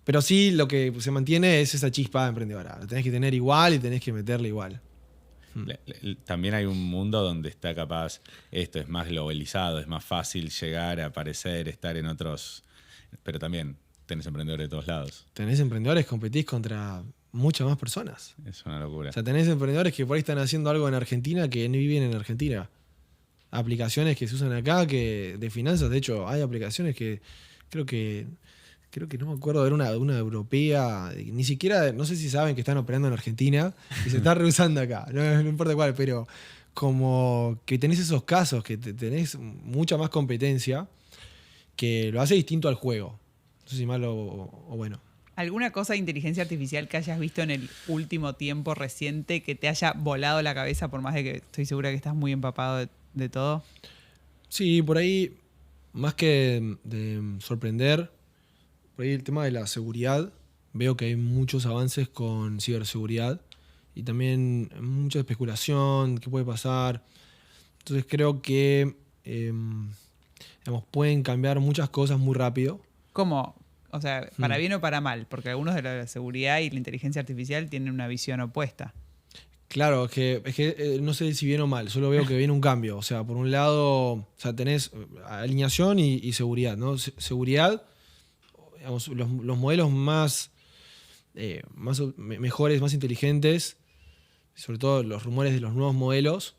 Pero sí, lo que se mantiene es esa chispa emprendedora. Lo tenés que tener igual y tenés que meterle igual. También hay un mundo donde está capaz, esto es más globalizado, es más fácil llegar a aparecer, estar en otros pero también tenés emprendedores de todos lados. Tenés emprendedores, competís contra muchas más personas. Es una locura. O sea, tenés emprendedores que por ahí están haciendo algo en Argentina que no viven en Argentina. Aplicaciones que se usan acá que de finanzas. De hecho, hay aplicaciones que creo que no me acuerdo de una europea, ni siquiera, no sé si saben que están operando en Argentina y se está reusando acá, no importa cuál, pero como que tenés esos casos, que tenés mucha más competencia, que lo hace distinto al juego. No sé si malo o bueno. ¿Alguna cosa de inteligencia artificial que hayas visto en el último tiempo reciente que te haya volado la cabeza, por más de que estoy segura que estás muy empapado de todo? Sí, por ahí, más que de sorprender, por ahí el tema de la seguridad, veo que hay muchos avances con ciberseguridad y también mucha especulación, qué puede pasar. Entonces creo que digamos, pueden cambiar muchas cosas muy rápido. ¿Cómo? O sea, para bien o para mal, porque algunos de la seguridad y la inteligencia artificial tienen una visión opuesta. Claro, es que no sé si bien o mal, solo veo que viene un cambio. O sea, por un lado, o sea, tenés alineación y seguridad, ¿no? Seguridad, digamos, los modelos mejores, más inteligentes, sobre todo los rumores de los nuevos modelos,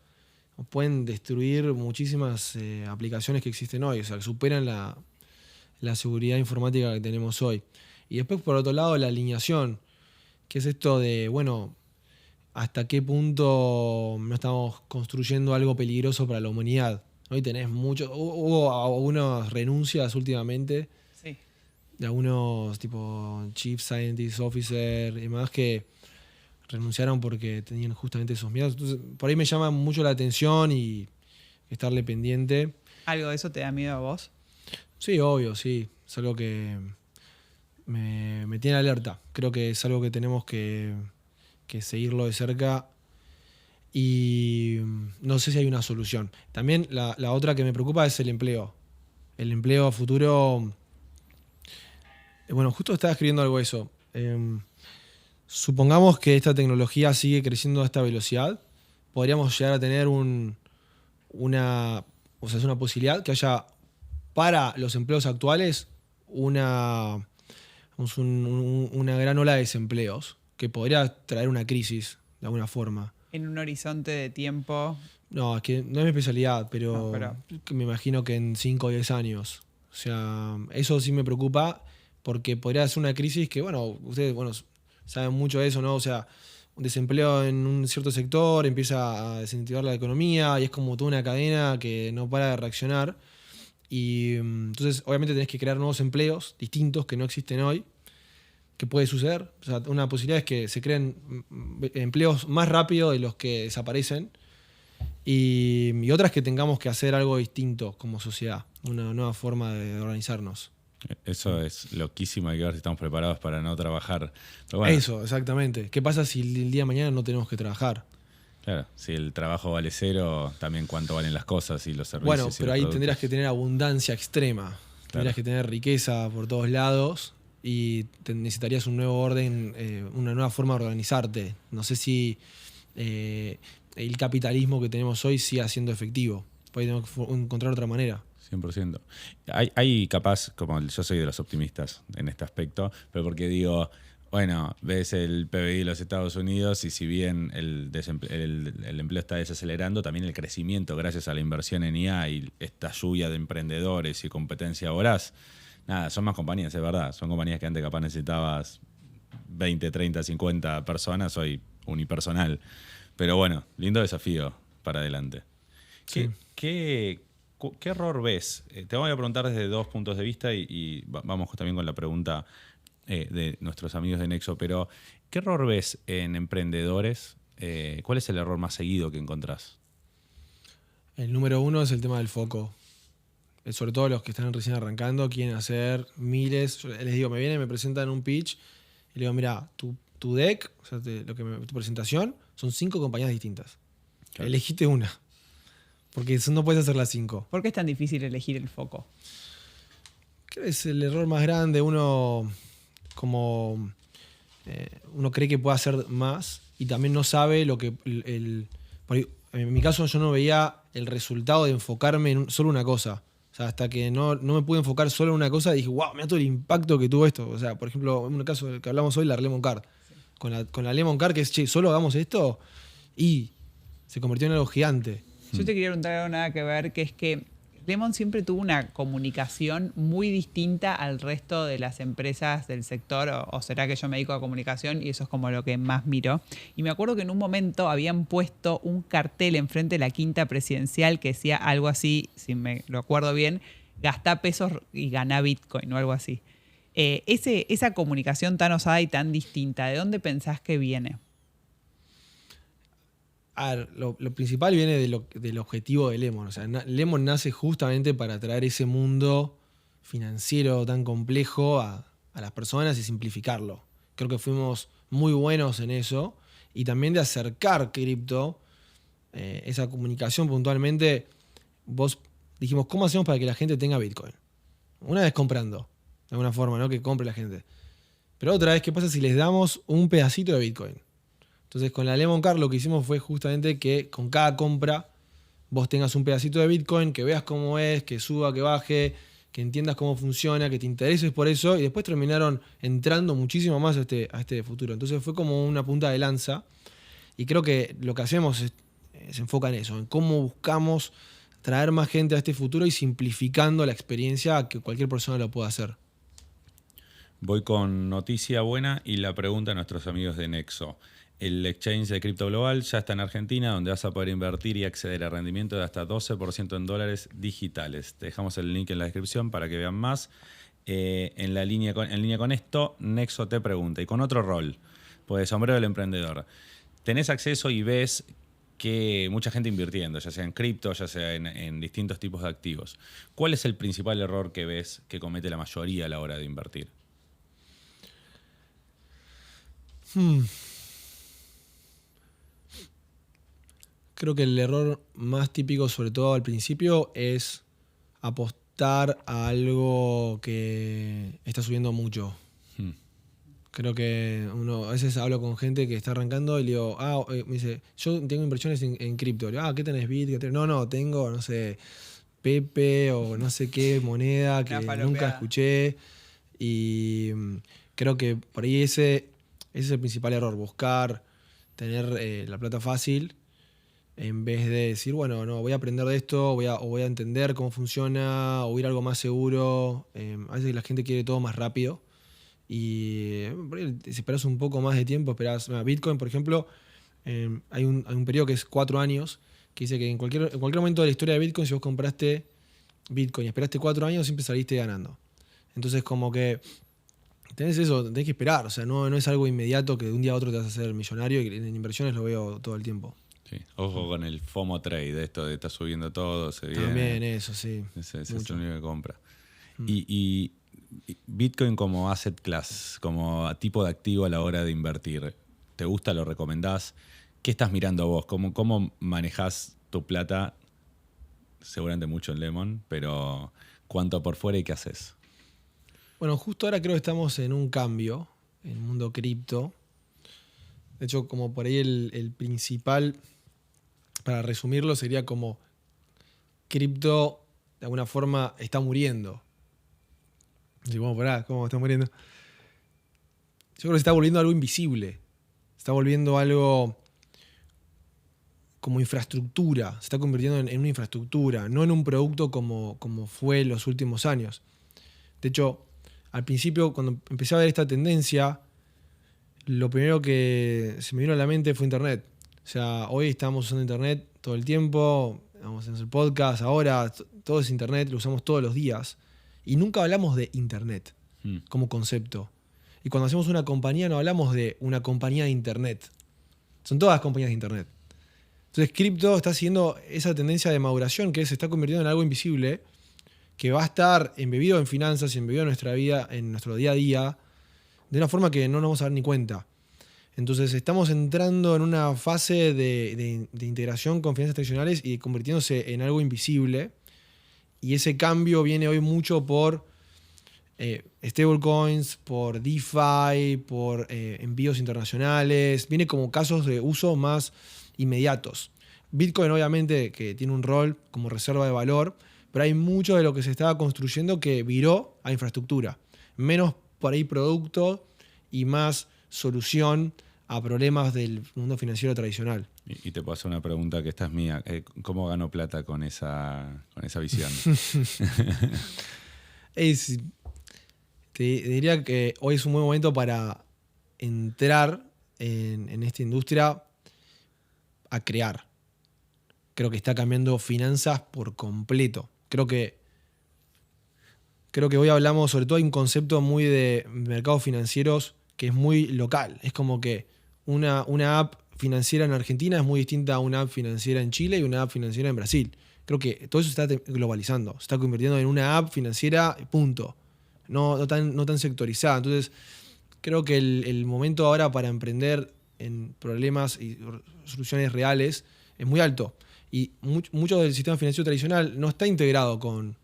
pueden destruir muchísimas aplicaciones que existen hoy, o sea, que superan la seguridad informática que tenemos hoy. Y después, por otro lado, la alineación, que es esto de, bueno, hasta qué punto no estamos construyendo algo peligroso para la humanidad. Hoy tenés hubo algunas renuncias últimamente, Sí. de algunos tipo Chief Scientist Officer y demás que renunciaron porque tenían justamente esos miedos. Entonces, por ahí me llama mucho la atención y estarle pendiente. ¿Algo de eso te da miedo a vos? Sí, obvio, sí. Es algo que me tiene alerta. Creo que es algo que tenemos que seguirlo de cerca y no sé si hay una solución. También la otra que me preocupa es el empleo. El empleo a futuro... Bueno, justo estaba escribiendo algo de eso. Supongamos que esta tecnología sigue creciendo a esta velocidad. Podríamos llegar a tener una posibilidad que haya para los empleos actuales una gran ola de desempleos que podría traer una crisis de alguna forma. En un horizonte de tiempo. No, es que no es mi especialidad, pero, No, pero... me imagino que en 5 o 10 años. O sea, eso sí me preocupa porque podría ser una crisis que, bueno, ustedes saben mucho de eso, ¿no? O sea, un desempleo en un cierto sector empieza a desincentivar la economía y es como toda una cadena que no para de reaccionar. Y entonces, obviamente, tenés que crear nuevos empleos distintos que no existen hoy. ¿Qué puede suceder? O sea, una posibilidad es que se creen empleos más rápido de los que desaparecen y otras que tengamos que hacer algo distinto como sociedad, una nueva forma de organizarnos. Eso es loquísimo, hay que ver si estamos preparados para no trabajar. Pero bueno, eso, exactamente. ¿Qué pasa si el día de mañana no tenemos que trabajar? claro, si el trabajo vale cero, también cuánto valen las cosas y los servicios. Bueno, y pero los ahí productos. tendrías que tener abundancia extrema. Tendrías que tener riqueza por todos lados y necesitarías un nuevo orden, una nueva forma de organizarte. No sé si el capitalismo que tenemos hoy siga siendo efectivo. Por ahí tenemos que encontrar otra manera. 100%. Hay capaz, como yo soy de los optimistas en este aspecto, pero porque digo, bueno, ves el PBI de los Estados Unidos y si bien el empleo está desacelerando, también el crecimiento gracias a la inversión en IA y esta lluvia de emprendedores y competencia voraz, nada, son más compañías, es verdad. Son compañías que antes capaz necesitabas 20, 30, 50 personas, hoy unipersonal. Pero bueno, lindo desafío para adelante. Sí. ¿Qué error ves? Te voy a preguntar desde dos puntos de vista y vamos también con la pregunta de nuestros amigos de Nexo, pero ¿qué error ves en emprendedores? ¿Cuál es el error más seguido que encontrás? El número 1 es el tema del foco. Sobre todo los que están recién arrancando, quieren hacer miles. Yo les digo, me presentan un pitch y le digo, mira, tu deck, o sea, tu presentación, son 5 compañías distintas. Claro. Elegiste una. Porque no puedes hacer las 5. ¿Por qué es tan difícil elegir el foco? Creo que es el error más grande. Uno cree que puede hacer más y también no sabe lo que... en mi caso yo no veía el resultado de enfocarme en solo una cosa. O sea, hasta que no me pude enfocar solo en una cosa, dije, wow, mira todo el impacto que tuvo esto. O sea, por ejemplo, en un caso del que hablamos hoy, la Lemon Card. Con la Lemon Card, que es, che, solo hagamos esto, y se convirtió en algo gigante. Yo te quería preguntar algo nada que ver, que es que Lemon siempre tuvo una comunicación muy distinta al resto de las empresas del sector, o será que yo me dedico a comunicación y eso es como lo que más miro. Y me acuerdo que en un momento habían puesto un cartel enfrente de la quinta presidencial que decía algo así, si me lo acuerdo bien, gastá pesos y ganá Bitcoin o algo así. Esa comunicación tan osada y tan distinta, ¿de dónde pensás que viene? A ver, lo principal viene del objetivo de Lemon. O sea, Lemon nace justamente para traer ese mundo financiero tan complejo a las personas y simplificarlo. Creo que fuimos muy buenos en eso. Y también de acercar cripto, esa comunicación puntualmente. Dijimos, ¿cómo hacemos para que la gente tenga Bitcoin? Una vez comprando, de alguna forma, ¿no? Que compre la gente. Pero otra vez, ¿qué pasa si les damos un pedacito de Bitcoin? Entonces, con la Lemon Card lo que hicimos fue justamente que con cada compra vos tengas un pedacito de Bitcoin, que veas cómo es, que suba, que baje, que entiendas cómo funciona, que te intereses por eso, y después terminaron entrando muchísimo más a este futuro. Entonces fue como una punta de lanza, y creo que lo que hacemos se enfoca en eso, en cómo buscamos traer más gente a este futuro y simplificando la experiencia a que cualquier persona lo pueda hacer. Voy con noticia buena y la pregunta a nuestros amigos de Nexo. El exchange de cripto global ya está en Argentina, donde vas a poder invertir y acceder a rendimiento de hasta 12% en dólares digitales. Te dejamos el link en la descripción para que vean más. En línea con esto, Nexo te pregunta, y con otro rol, pues sombrero del emprendedor. Tenés acceso y ves que mucha gente invirtiendo, ya sea en cripto, ya sea en distintos tipos de activos. ¿Cuál es el principal error que ves que comete la mayoría a la hora de invertir? Creo que el error más típico, sobre todo al principio, es apostar a algo que está subiendo mucho. Creo que a veces hablo con gente que está arrancando y le digo, me dice, yo tengo inversiones en cripto. Le digo, ¿qué tenés Bitcoin? No, tengo, no sé, Pepe o no sé qué moneda que nunca escuché. Y creo que por ahí ese es el principal error, buscar tener la plata fácil en vez de decir, bueno, no, voy a aprender de esto, voy a entender cómo funciona, o ir a algo más seguro. A veces la gente quiere todo más rápido. Y si esperas un poco más de tiempo, Bitcoin, por ejemplo, hay un periodo que es 4 años, que dice que en cualquier momento de la historia de Bitcoin, si vos compraste Bitcoin y esperaste 4 años, siempre saliste ganando. Entonces, como que tenés que esperar. O sea, no es algo inmediato que de un día a otro te vas a hacer millonario, y en inversiones lo veo todo el tiempo. Sí. Ojo con el FOMO trade, esto de estar subiendo todo, se viene. También eso, sí. Ese es el único que compra. Y Bitcoin como asset class, como tipo de activo a la hora de invertir, ¿te gusta? ¿Lo recomendás? ¿Qué estás mirando vos? ¿Cómo manejás tu plata? Seguramente mucho en Lemon, pero ¿cuánto por fuera y qué haces? Bueno, justo ahora creo que estamos en un cambio en el mundo cripto. De hecho, como por ahí el principal, para resumirlo, sería como cripto de alguna forma está muriendo. Y bueno, ¿cómo está muriendo? Yo creo que se está volviendo algo invisible. Se está volviendo algo como infraestructura. Se está convirtiendo en una infraestructura, no en un producto como fue en los últimos años. De hecho, al principio, cuando empecé a ver esta tendencia, lo primero que se me vino a la mente fue Internet. O sea, hoy estamos usando Internet todo el tiempo, vamos a hacer podcast, ahora todo es Internet, lo usamos todos los días. Y nunca hablamos de Internet como concepto. Y cuando hacemos una compañía no hablamos de una compañía de Internet. Son todas compañías de Internet. Entonces, cripto está siguiendo esa tendencia de maduración que se está convirtiendo en algo invisible que va a estar embebido en finanzas y embebido en nuestra vida, en nuestro día a día, de una forma que no nos vamos a dar ni cuenta. Entonces estamos entrando en una fase de integración con finanzas tradicionales y convirtiéndose en algo invisible. Y ese cambio viene hoy mucho por stablecoins, por DeFi, por envíos internacionales. Viene como casos de uso más inmediatos. Bitcoin obviamente que tiene un rol como reserva de valor, pero hay mucho de lo que se estaba construyendo que viró a infraestructura. Menos por ahí producto y más solución a problemas del mundo financiero tradicional. Y te puedo hacer una pregunta que esta es mía. ¿Cómo gano plata con esa visión? Te diría que hoy es un buen momento para entrar en esta industria a crear. Creo que está cambiando finanzas por completo. Creo que hoy hablamos, sobre todo hay un concepto muy de mercados financieros que es muy local. Es como que una app financiera en Argentina es muy distinta a una app financiera en Chile y una app financiera en Brasil. Creo que todo eso se está globalizando. Se está convirtiendo en una app financiera, punto. No tan sectorizada. Entonces, creo que el momento ahora para emprender en problemas y soluciones reales es muy alto. Y mucho del sistema financiero tradicional no está integrado con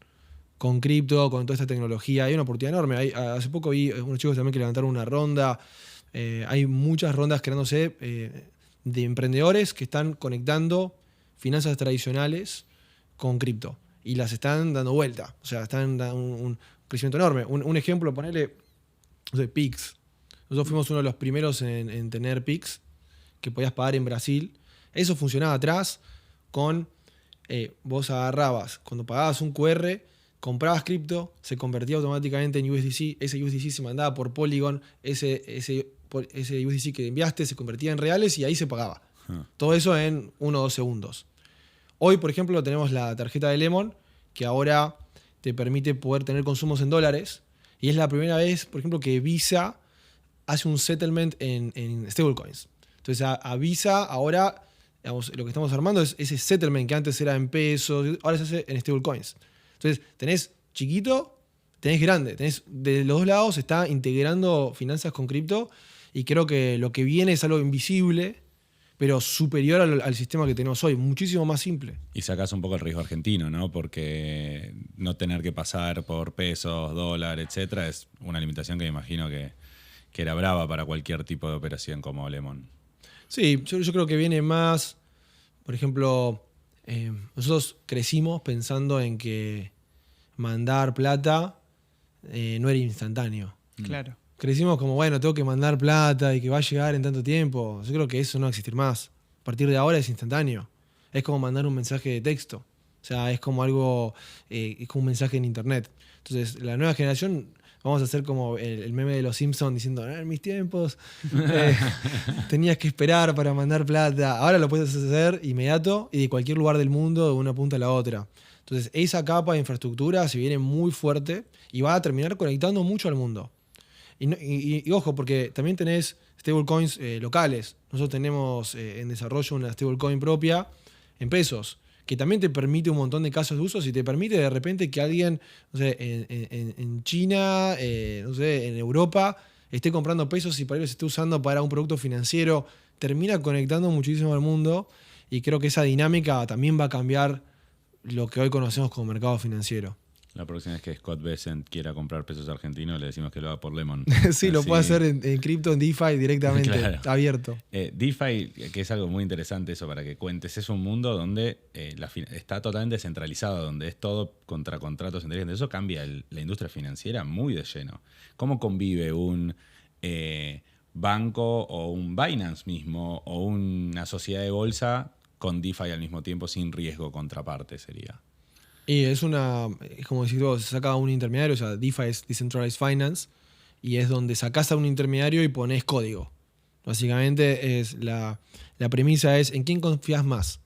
cripto, con toda esta tecnología. Hay una oportunidad enorme. Hace poco vi unos chicos también que levantaron una ronda. Hay muchas rondas creándose de emprendedores que están conectando finanzas tradicionales con cripto. Y las están dando vuelta. O sea, están dando un crecimiento enorme. Un ejemplo, ponerle, no sé, Pix. Nosotros fuimos uno de los primeros en tener Pix, que podías pagar en Brasil. Eso funcionaba atrás con, vos agarrabas, cuando pagabas un QR, comprabas cripto, se convertía automáticamente en USDC, ese USDC se mandaba por Polygon, ese USDC que enviaste se convertía en reales y ahí se pagaba. Todo eso en 1 o 2 segundos. Hoy, por ejemplo, tenemos la tarjeta de Lemon, que ahora te permite poder tener consumos en dólares, y es la primera vez, por ejemplo, que Visa hace un settlement en stablecoins. Entonces a Visa ahora, digamos, lo que estamos armando es ese settlement que antes era en pesos, ahora se hace en stablecoins. Entonces tenés chiquito, tenés grande, tenés de los dos lados, se está integrando finanzas con cripto y creo que lo que viene es algo invisible, pero superior al sistema que tenemos hoy, muchísimo más simple. Y sacás un poco el riesgo argentino, ¿no? Porque no tener que pasar por pesos, dólar, etcétera, es una limitación que me imagino que era brava para cualquier tipo de operación como Lemon. Sí, yo creo que viene más, por ejemplo, nosotros crecimos pensando en que mandar plata no era instantáneo. Claro. Crecimos como, bueno, tengo que mandar plata y que va a llegar en tanto tiempo. Yo creo que eso no va a existir más. A partir de ahora es instantáneo. Es como mandar un mensaje de texto. O sea, es como algo, es como un mensaje en internet. Entonces, la nueva generación, vamos a hacer como el meme de los Simpsons diciendo, en mis tiempos tenías que esperar para mandar plata. Ahora lo puedes hacer inmediato y de cualquier lugar del mundo, de una punta a la otra. Entonces, esa capa de infraestructura se viene muy fuerte y va a terminar conectando mucho al mundo. Y ojo, porque también tenés stablecoins locales. Nosotros tenemos en desarrollo una stablecoin propia en pesos, que también te permite un montón de casos de usos y te permite de repente que alguien, no sé, en China, no sé, en Europa, esté comprando pesos y para ellos esté usando para un producto financiero. Termina conectando muchísimo al mundo y creo que esa dinámica también va a cambiar lo que hoy conocemos como mercado financiero. La próxima vez que Scott Bessent quiera comprar pesos argentinos, le decimos que lo haga por Lemon. Sí, lo puede hacer en cripto, en DeFi directamente, claro. abierto. DeFi, que es algo muy interesante eso para que cuentes, es un mundo donde está totalmente centralizado, donde es todo contra contratos inteligentes. Eso cambia la industria financiera muy de lleno. ¿Cómo convive un banco o un Binance mismo o una sociedad de bolsa con DeFi al mismo tiempo sin riesgo contraparte sería? Y es como decir vos, se saca un intermediario, o sea, DeFi es Decentralized Finance, y es donde sacás a un intermediario y pones código. Básicamente la premisa es, ¿en quién confías más?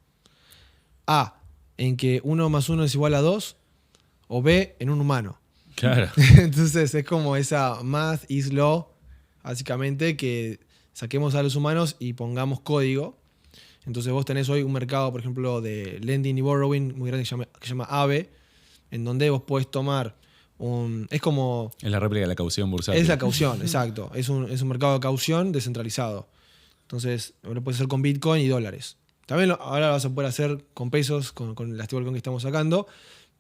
A, en que 1 más 1 es igual a 2, o B, en un humano. Claro. Entonces es como esa math is law, básicamente, que saquemos a los humanos y pongamos código. Entonces vos tenés hoy un mercado, por ejemplo, de lending y borrowing muy grande que se llama AVE, en donde vos podés tomar es como... Es la réplica de la caución bursátil. Es la caución, exacto. Es un mercado de caución descentralizado. Entonces lo puedes hacer con Bitcoin y dólares. También ahora lo vas a poder hacer con pesos, con la stablecoin que estamos sacando,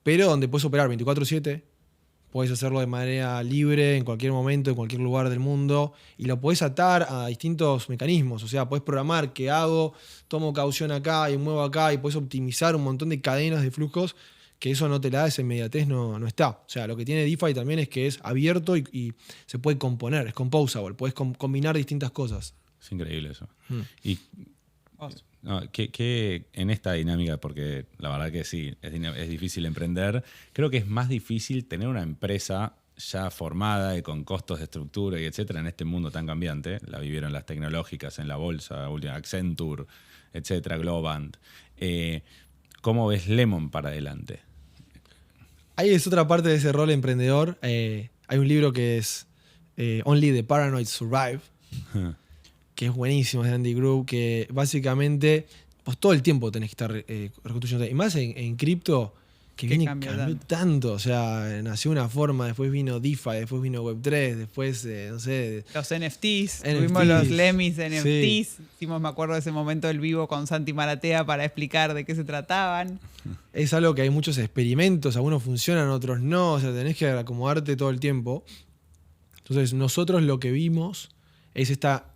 pero donde puedes operar 24/7, puedes hacerlo de manera libre en cualquier momento, en cualquier lugar del mundo, y lo puedes atar a distintos mecanismos. O sea, puedes programar qué hago, tomo caución acá y muevo acá, y puedes optimizar un montón de cadenas de flujos que eso no te la da, esa inmediatez no está. O sea, lo que tiene DeFi también es que es abierto y se puede componer, es composable, puedes combinar distintas cosas. Es increíble eso. Mm. Y no, que en esta dinámica, porque la verdad que sí, es difícil emprender, creo que es más difícil tener una empresa ya formada y con costos de estructura y etcétera en este mundo tan cambiante. La vivieron las tecnológicas en la bolsa, Accenture, etcétera, Globant. ¿Cómo ves Lemon para adelante? Ahí es otra parte de ese rol emprendedor. Hay un libro que es Only the Paranoid Survive, que es buenísimo, es de Andy Grove, que básicamente vos todo el tiempo tenés que estar reconstruyendo. Y más en cripto, que viene cambió tanto. O sea, nació una forma, después vino DeFi, después vino Web3, después, no sé... Los NFTs, tuvimos los Lemis NFTs. Sí. Hicimos, me acuerdo de ese momento del vivo con Santi Maratea para explicar de qué se trataban. Es algo que hay muchos experimentos, algunos funcionan, otros no. O sea, tenés que acomodarte todo el tiempo. Entonces, nosotros lo que vimos es esta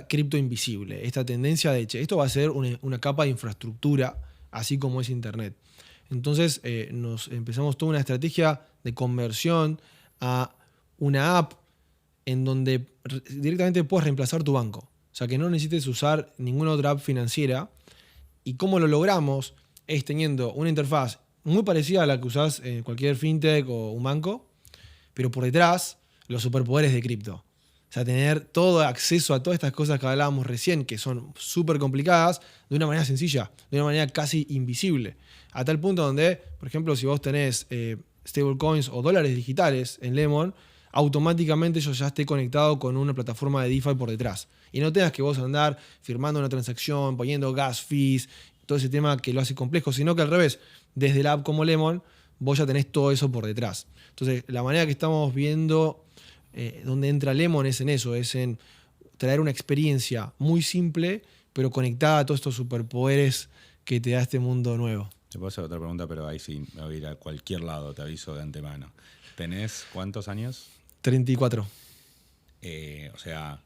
cripto invisible, esta tendencia de, esto va a ser una capa de infraestructura, así como es Internet. Entonces nos empezamos toda una estrategia de conversión a una app en donde directamente puedes reemplazar tu banco. O sea, que no necesites usar ninguna otra app financiera. ¿Y cómo lo logramos? Es teniendo una interfaz muy parecida a la que usás en cualquier fintech o un banco, pero por detrás los superpoderes de cripto. O sea, tener todo acceso a todas estas cosas que hablábamos recién, que son súper complicadas, de una manera sencilla, de una manera casi invisible. A tal punto donde, por ejemplo, si vos tenés stablecoins o dólares digitales en Lemon, automáticamente eso ya esté conectado con una plataforma de DeFi por detrás. Y no tengas que vos andar firmando una transacción, poniendo gas fees, todo ese tema que lo hace complejo, sino que al revés, desde la app como Lemon, vos ya tenés todo eso por detrás. Entonces, la manera que estamos viendo donde entra Lemon es en eso, es en traer una experiencia muy simple, pero conectada a todos estos superpoderes que te da este mundo nuevo. Te puedo hacer otra pregunta, pero ahí sí me voy a ir a cualquier lado, te aviso de antemano. ¿Tenés cuántos años? 34. O sea,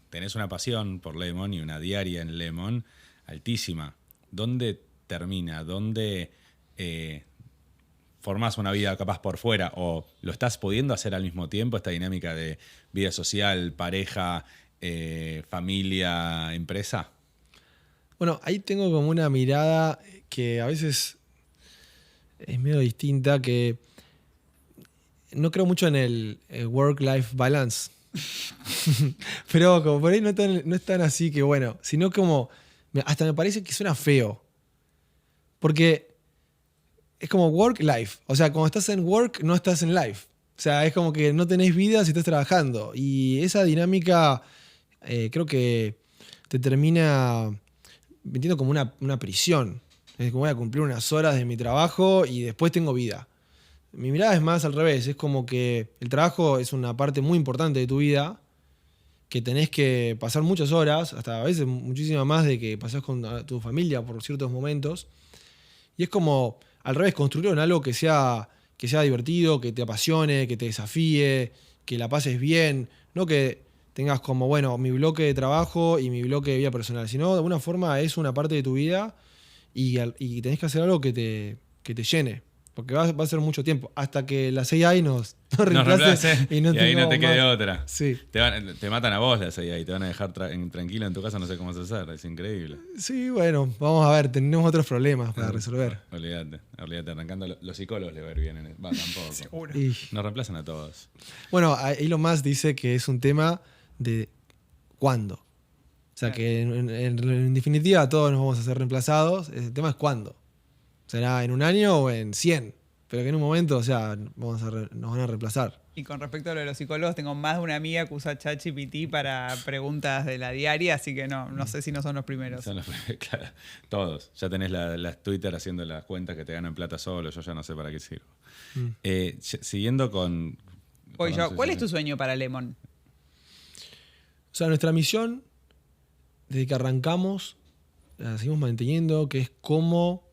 tenés una pasión por Lemon y una diaria en Lemon altísima. ¿Dónde termina? ¿Dónde formás una vida capaz por fuera? ¿O lo estás pudiendo hacer al mismo tiempo, esta dinámica de vida social, pareja, familia, empresa? Bueno, ahí tengo como una mirada que a veces es medio distinta, que no creo mucho en el work-life balance. Pero como por ahí no es tan así que bueno, sino como hasta me parece que suena feo. Porque es como work-life. O sea, cuando estás en work, no estás en life. O sea, es como que no tenés vida si estás trabajando. Y esa dinámica creo que te termina metiendo como una prisión. Es como voy a cumplir unas horas de mi trabajo y después tengo vida. Mi mirada es más al revés. Es como que el trabajo es una parte muy importante de tu vida, que tenés que pasar muchas horas, hasta a veces muchísimas más de que pasás con tu familia por ciertos momentos. Y es como, al revés, construirlo en algo que sea divertido, que te apasione, que te desafíe, que la pases bien. No que tengas como, bueno, mi bloque de trabajo y mi bloque de vida personal, sino de alguna forma es una parte de tu vida y tenés que hacer algo que te llene. Porque va a ser mucho tiempo, hasta que la AI nos reemplace y ahí no te quede más. Otra. Sí. Te matan a vos la AI, te van a dejar tranquilo en tu casa, no sé cómo hacer, es increíble. Sí, bueno, vamos a ver, tenemos otros problemas para resolver. Olvídate, arrancando, los psicólogos le va a ir bien, tampoco. Seguro. Nos reemplazan a todos. Bueno, Elon Musk dice que es un tema de cuándo. O sea, que en definitiva todos nos vamos a ser reemplazados, el tema es cuándo. Será en un año o en 100, pero que en un momento, o sea, nos van a reemplazar. Y con respecto a lo de los psicólogos, tengo más de una amiga que usa ChatGPT para preguntas de la diaria, así que no sé si no son los primeros. Claro, todos. Ya tenés las Twitter haciendo las cuentas que te ganan plata solo, yo ya no sé para qué sirvo. Siguiendo con... Voy yo. ¿Cuál es tu sueño para Lemon? O sea, nuestra misión, desde que arrancamos, la seguimos manteniendo, que es cómo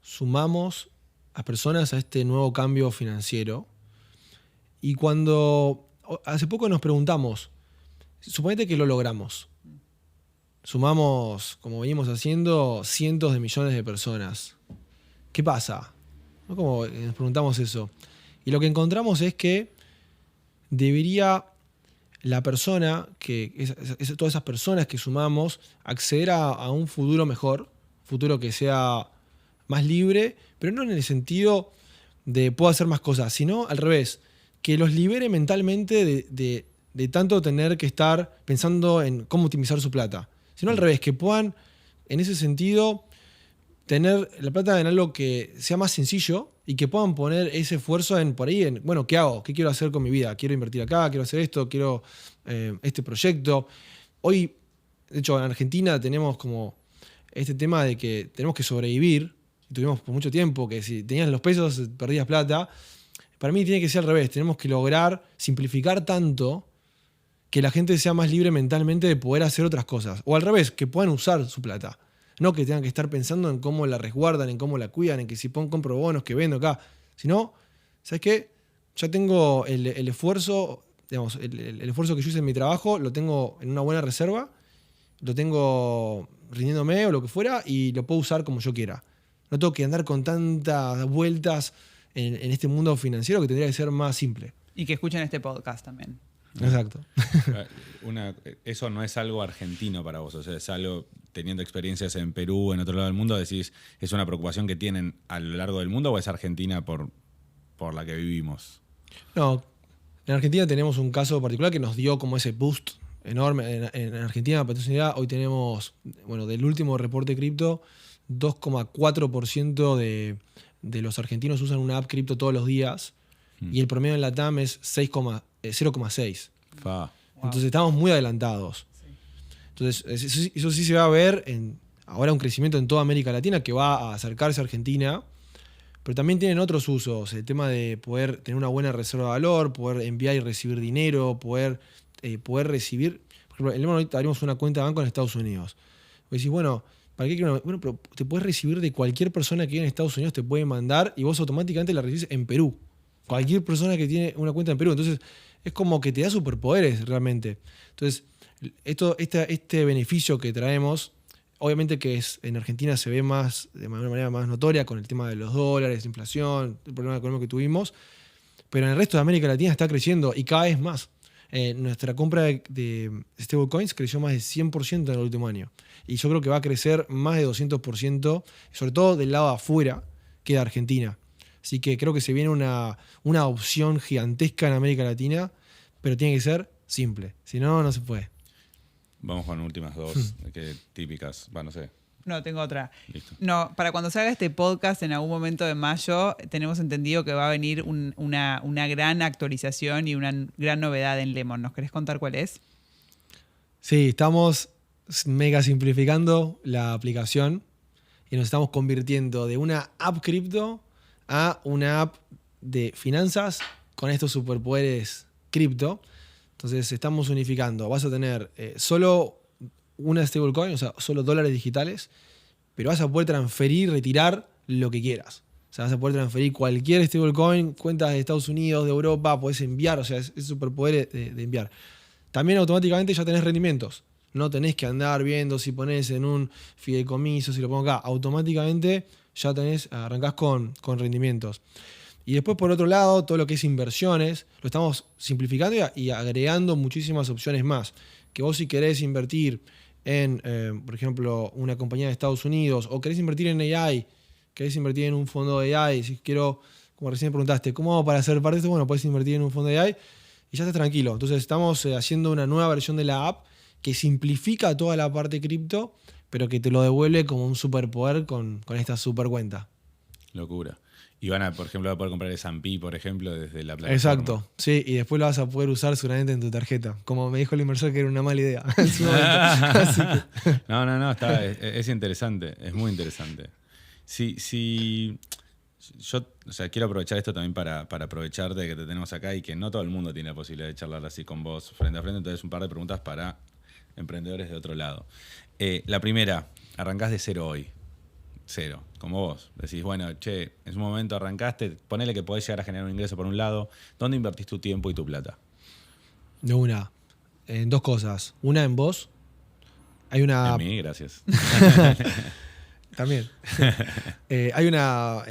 sumamos a personas a este nuevo cambio financiero. Y hace poco nos preguntamos, suponete que lo logramos. Sumamos, como venimos haciendo, cientos de millones de personas. ¿Qué pasa? ¿no? Como nos preguntamos eso. Y lo que encontramos es que debería la persona, todas esas personas que sumamos, acceder a un futuro mejor, futuro que sea más libre, pero no en el sentido de puedo hacer más cosas, sino al revés, que los libere mentalmente de tanto tener que estar pensando en cómo optimizar su plata, sino al revés, que puedan en ese sentido tener la plata en algo que sea más sencillo y que puedan poner ese esfuerzo bueno, ¿qué hago? ¿Qué quiero hacer con mi vida? Quiero invertir acá, quiero hacer esto, quiero este proyecto. Hoy, de hecho, en Argentina tenemos como este tema de que tenemos que sobrevivir. Tuvimos por mucho tiempo que si tenías los pesos perdías plata. Para mí tiene que ser al revés. Tenemos que lograr simplificar tanto que la gente sea más libre mentalmente de poder hacer otras cosas. O al revés, que puedan usar su plata. No que tengan que estar pensando en cómo la resguardan, en cómo la cuidan, en que si compro bonos, que vendo acá. Sino, ¿sabes qué? Ya tengo el esfuerzo, digamos, el esfuerzo que yo hice en mi trabajo, lo tengo en una buena reserva, lo tengo rindiéndome o lo que fuera, y lo puedo usar como yo quiera. No tengo que andar con tantas vueltas en este mundo financiero que tendría que ser más simple. Y que escuchen este podcast también. Exacto. Eso no es algo argentino para vos, o sea, es algo, teniendo experiencias en Perú, en otro lado del mundo, decís, ¿es una preocupación que tienen a lo largo del mundo o es Argentina por la que vivimos? No, en Argentina tenemos un caso particular que nos dio como ese boost enorme. En Argentina, para tu unidad, hoy tenemos, bueno, del último reporte cripto, 2,4% de los argentinos usan una app cripto todos los días y el promedio en la TAM es 0,6. Entonces estamos muy adelantados. Sí. Entonces eso sí se va a ver ahora un crecimiento en toda América Latina que va a acercarse a Argentina, pero también tienen otros usos. El tema de poder tener una buena reserva de valor, poder enviar y recibir dinero, poder recibir... Por ejemplo, en Lemon ahorita abrimos una cuenta de banco en Estados Unidos. Vos decís, bueno, ¿para qué quiero? Bueno, pero te puedes recibir de cualquier persona que vive en Estados Unidos, te puede mandar y vos automáticamente la recibís en Perú. Cualquier persona que tiene una cuenta en Perú. Entonces, es como que te da superpoderes realmente. Entonces, este beneficio que traemos, obviamente que en Argentina se ve de una manera más notoria con el tema de los dólares, la inflación, el problema económico que tuvimos, pero en el resto de América Latina está creciendo y cada vez más. Nuestra compra de stablecoins creció más de 100% en el último año. Y yo creo que va a crecer más de 200%, sobre todo del lado de afuera, que de Argentina. Así que creo que se viene una opción gigantesca en América Latina, pero tiene que ser simple. Si no, no se puede. Vamos con últimas dos, típicas. No sé. No, tengo otra. Listo. No, para cuando salga este podcast en algún momento de mayo, tenemos entendido que va a venir una gran actualización y una gran novedad en Lemon. ¿Nos querés contar cuál es? Sí, estamos mega simplificando la aplicación y nos estamos convirtiendo de una app cripto a una app de finanzas con estos superpoderes cripto. Entonces estamos unificando. Vas a tener solo una stablecoin, o sea, solo dólares digitales, pero vas a poder transferir y retirar lo que quieras. O sea, vas a poder transferir cualquier stablecoin, cuentas de Estados Unidos, de Europa, podés enviar, o sea, es superpoder de enviar. También automáticamente ya tenés rendimientos. No tenés que andar viendo si pones en un fideicomiso, si lo pongo acá. Automáticamente ya arrancás con rendimientos. Y después, por otro lado, todo lo que es inversiones, lo estamos simplificando y agregando muchísimas opciones más. Que vos si querés invertir en, por ejemplo, una compañía de Estados Unidos, o querés invertir en AI, querés invertir en un fondo de AI, si quiero, como recién preguntaste, ¿cómo hago para ser parte de esto? Bueno, podés invertir en un fondo de AI y ya estás tranquilo. Entonces estamos haciendo una nueva versión de la app que simplifica toda la parte cripto, pero que te lo devuelve como un superpoder con esta super cuenta. Locura. Y por ejemplo, a poder comprar S&P, por ejemplo, desde la plataforma. Exacto, sí, y después lo vas a poder usar seguramente en tu tarjeta. Como me dijo el inversor que era una mala idea. No, es interesante, es muy interesante. Sí, yo quiero aprovechar esto también para aprovechar de que te tenemos acá y que no todo el mundo tiene la posibilidad de charlar así con vos frente a frente. Entonces, un par de preguntas para emprendedores de otro lado. La primera, arrancás de cero hoy. Cero, como vos. Decís, bueno, en su momento arrancaste, ponele que podés llegar a generar un ingreso por un lado. ¿Dónde invertís tu tiempo y tu plata? De una. En dos cosas. Una en vos. Hay una... En mí, gracias. También. Hay una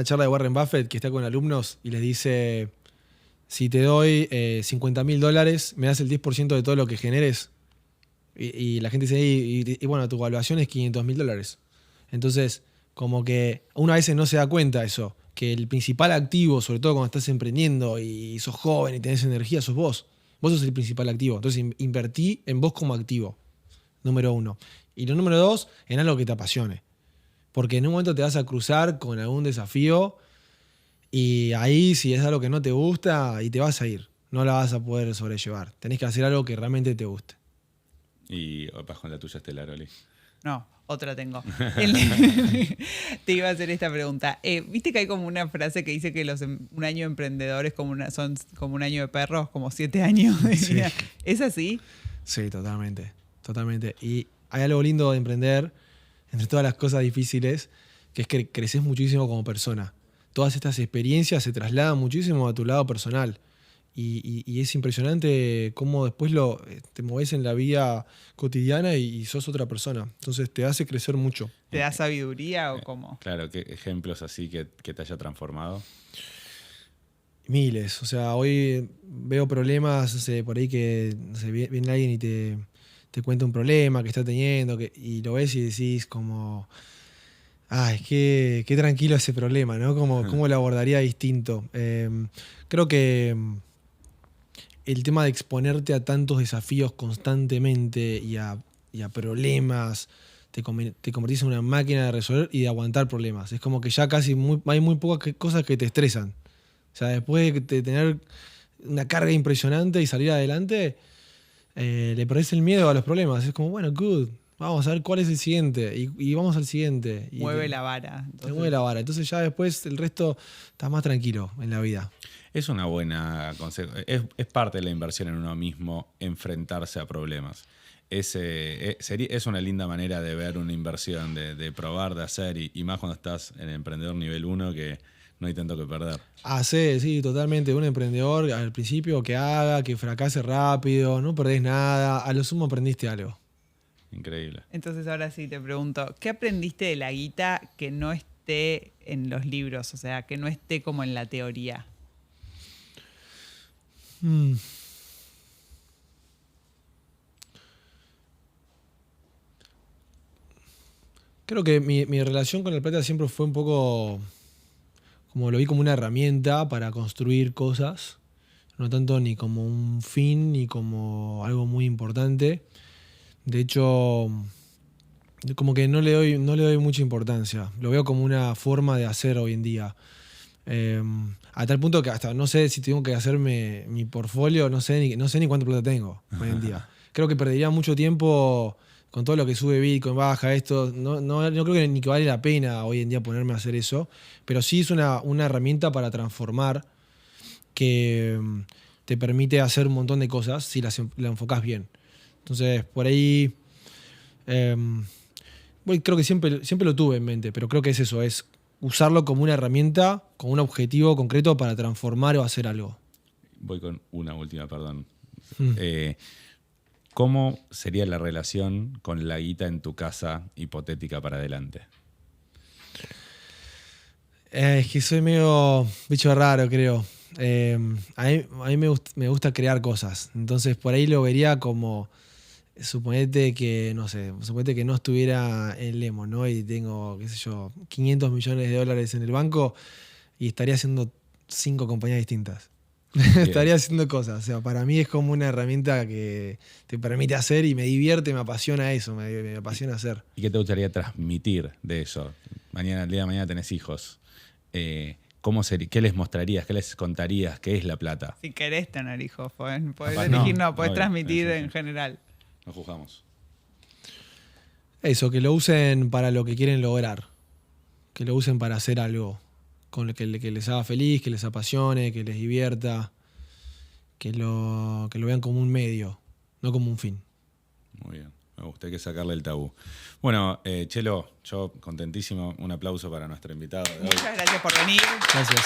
charla de Warren Buffett que está con alumnos y les dice, si te doy $50.000, ¿me das el 10% de todo lo que generes? Y la gente dice, y bueno, tu evaluación es $500.000. Entonces, como que uno a veces no se da cuenta de eso, que el principal activo, sobre todo cuando estás emprendiendo y sos joven y tenés energía, sos vos. Vos sos el principal activo. Entonces, invertí en vos como activo, número 1. Y lo número 2, en algo que te apasione. Porque en un momento te vas a cruzar con algún desafío y ahí, si es algo que no te gusta, y te vas a ir. No la vas a poder sobrellevar. Tenés que hacer algo que realmente te guste. Y vas con la tuya estelar, Oli. No, otra tengo. Te iba a hacer esta pregunta. ¿Viste que hay como una frase que dice que un año de emprendedor es son como un año de perros, como 7 años? Sí. ¿Es así? Sí, totalmente. Totalmente. Y hay algo lindo de emprender, entre todas las cosas difíciles, que es que creces muchísimo como persona. Todas estas experiencias se trasladan muchísimo a tu lado personal. Y es impresionante cómo después te moves en la vida cotidiana y sos otra persona. Entonces te hace crecer mucho. ¿Te da sabiduría o cómo? Claro, ¿qué ejemplos así que te haya transformado? Miles. O sea, hoy veo problemas, no sé, por ahí que no sé, viene alguien y te cuenta un problema que está teniendo y lo ves y decís como... Ay, qué tranquilo ese problema, ¿no? ¿Cómo lo abordaría distinto? Creo que el tema de exponerte a tantos desafíos constantemente y a problemas, te convertís en una máquina de resolver y de aguantar problemas. Es como que ya casi hay muy pocas cosas que te estresan. O sea, después de tener una carga impresionante y salir adelante, le perdés el miedo a los problemas. Es como, bueno, good. Vamos a ver cuál es el siguiente y vamos al siguiente. Mueve la vara. Te mueve la vara. Entonces ya después el resto estás más tranquilo en la vida. Es una buena consejo. Es parte de la inversión en uno mismo enfrentarse a problemas. Es una linda manera de ver una inversión, de probar, de hacer y más cuando estás en emprendedor nivel 1 que no hay tanto que perder. Sí, totalmente. Un emprendedor al principio que fracase rápido, no perdés nada. A lo sumo aprendiste algo. Increíble. Entonces ahora sí te pregunto, ¿qué aprendiste de la guita que no esté en los libros? O sea, que no esté como en la teoría. Creo que mi relación con el plata siempre fue un poco, como lo vi como una herramienta para construir cosas, no tanto ni como un fin ni como algo muy importante. De hecho, como que no le doy mucha importancia. Lo veo como una forma de hacer hoy en día. A tal punto que hasta no sé si tengo que hacerme mi portfolio, no sé ni cuánto plata tengo hoy en día. Creo que perdería mucho tiempo con todo lo que sube Bitcoin, baja esto. No creo que ni que vale la pena hoy en día ponerme a hacer eso. Pero sí es una herramienta para transformar que te permite hacer un montón de cosas si la enfocás bien. Entonces, por ahí, creo que siempre lo tuve en mente, pero creo que es eso, es usarlo como una herramienta, con un objetivo concreto para transformar o hacer algo. Voy con una última, perdón. ¿Cómo sería la relación con la guita en tu casa hipotética para adelante? Es que soy medio bicho raro, creo. A mí me gusta crear cosas, entonces por ahí lo vería como... Suponete que no estuviera en Lemon, ¿no? Y tengo, qué sé yo, $500 millones en el banco y estaría haciendo 5 compañías distintas. Estaría haciendo cosas. O sea, para mí es como una herramienta que te permite hacer y me divierte, me apasiona eso, me apasiona hacer. ¿Y qué te gustaría transmitir de eso? El día de mañana tenés hijos. ¿Cómo sería? ¿Qué les mostrarías? ¿Qué les contarías? ¿Qué es la plata? Si querés tener hijos, podés elegir, podés transmitir en general. Nos juzgamos. Eso, que lo usen para lo que quieren lograr. Que lo usen para hacer algo con lo que les haga feliz, que les apasione, que les divierta. Que lo vean como un medio, no como un fin. Muy bien. Me gusta, hay que sacarle el tabú. Bueno, Chelo, yo contentísimo. Un aplauso para nuestro invitado de hoy. Muchas gracias por venir. Gracias.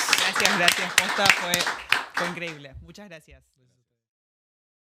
Gracias. Posta, fue increíble. Muchas gracias.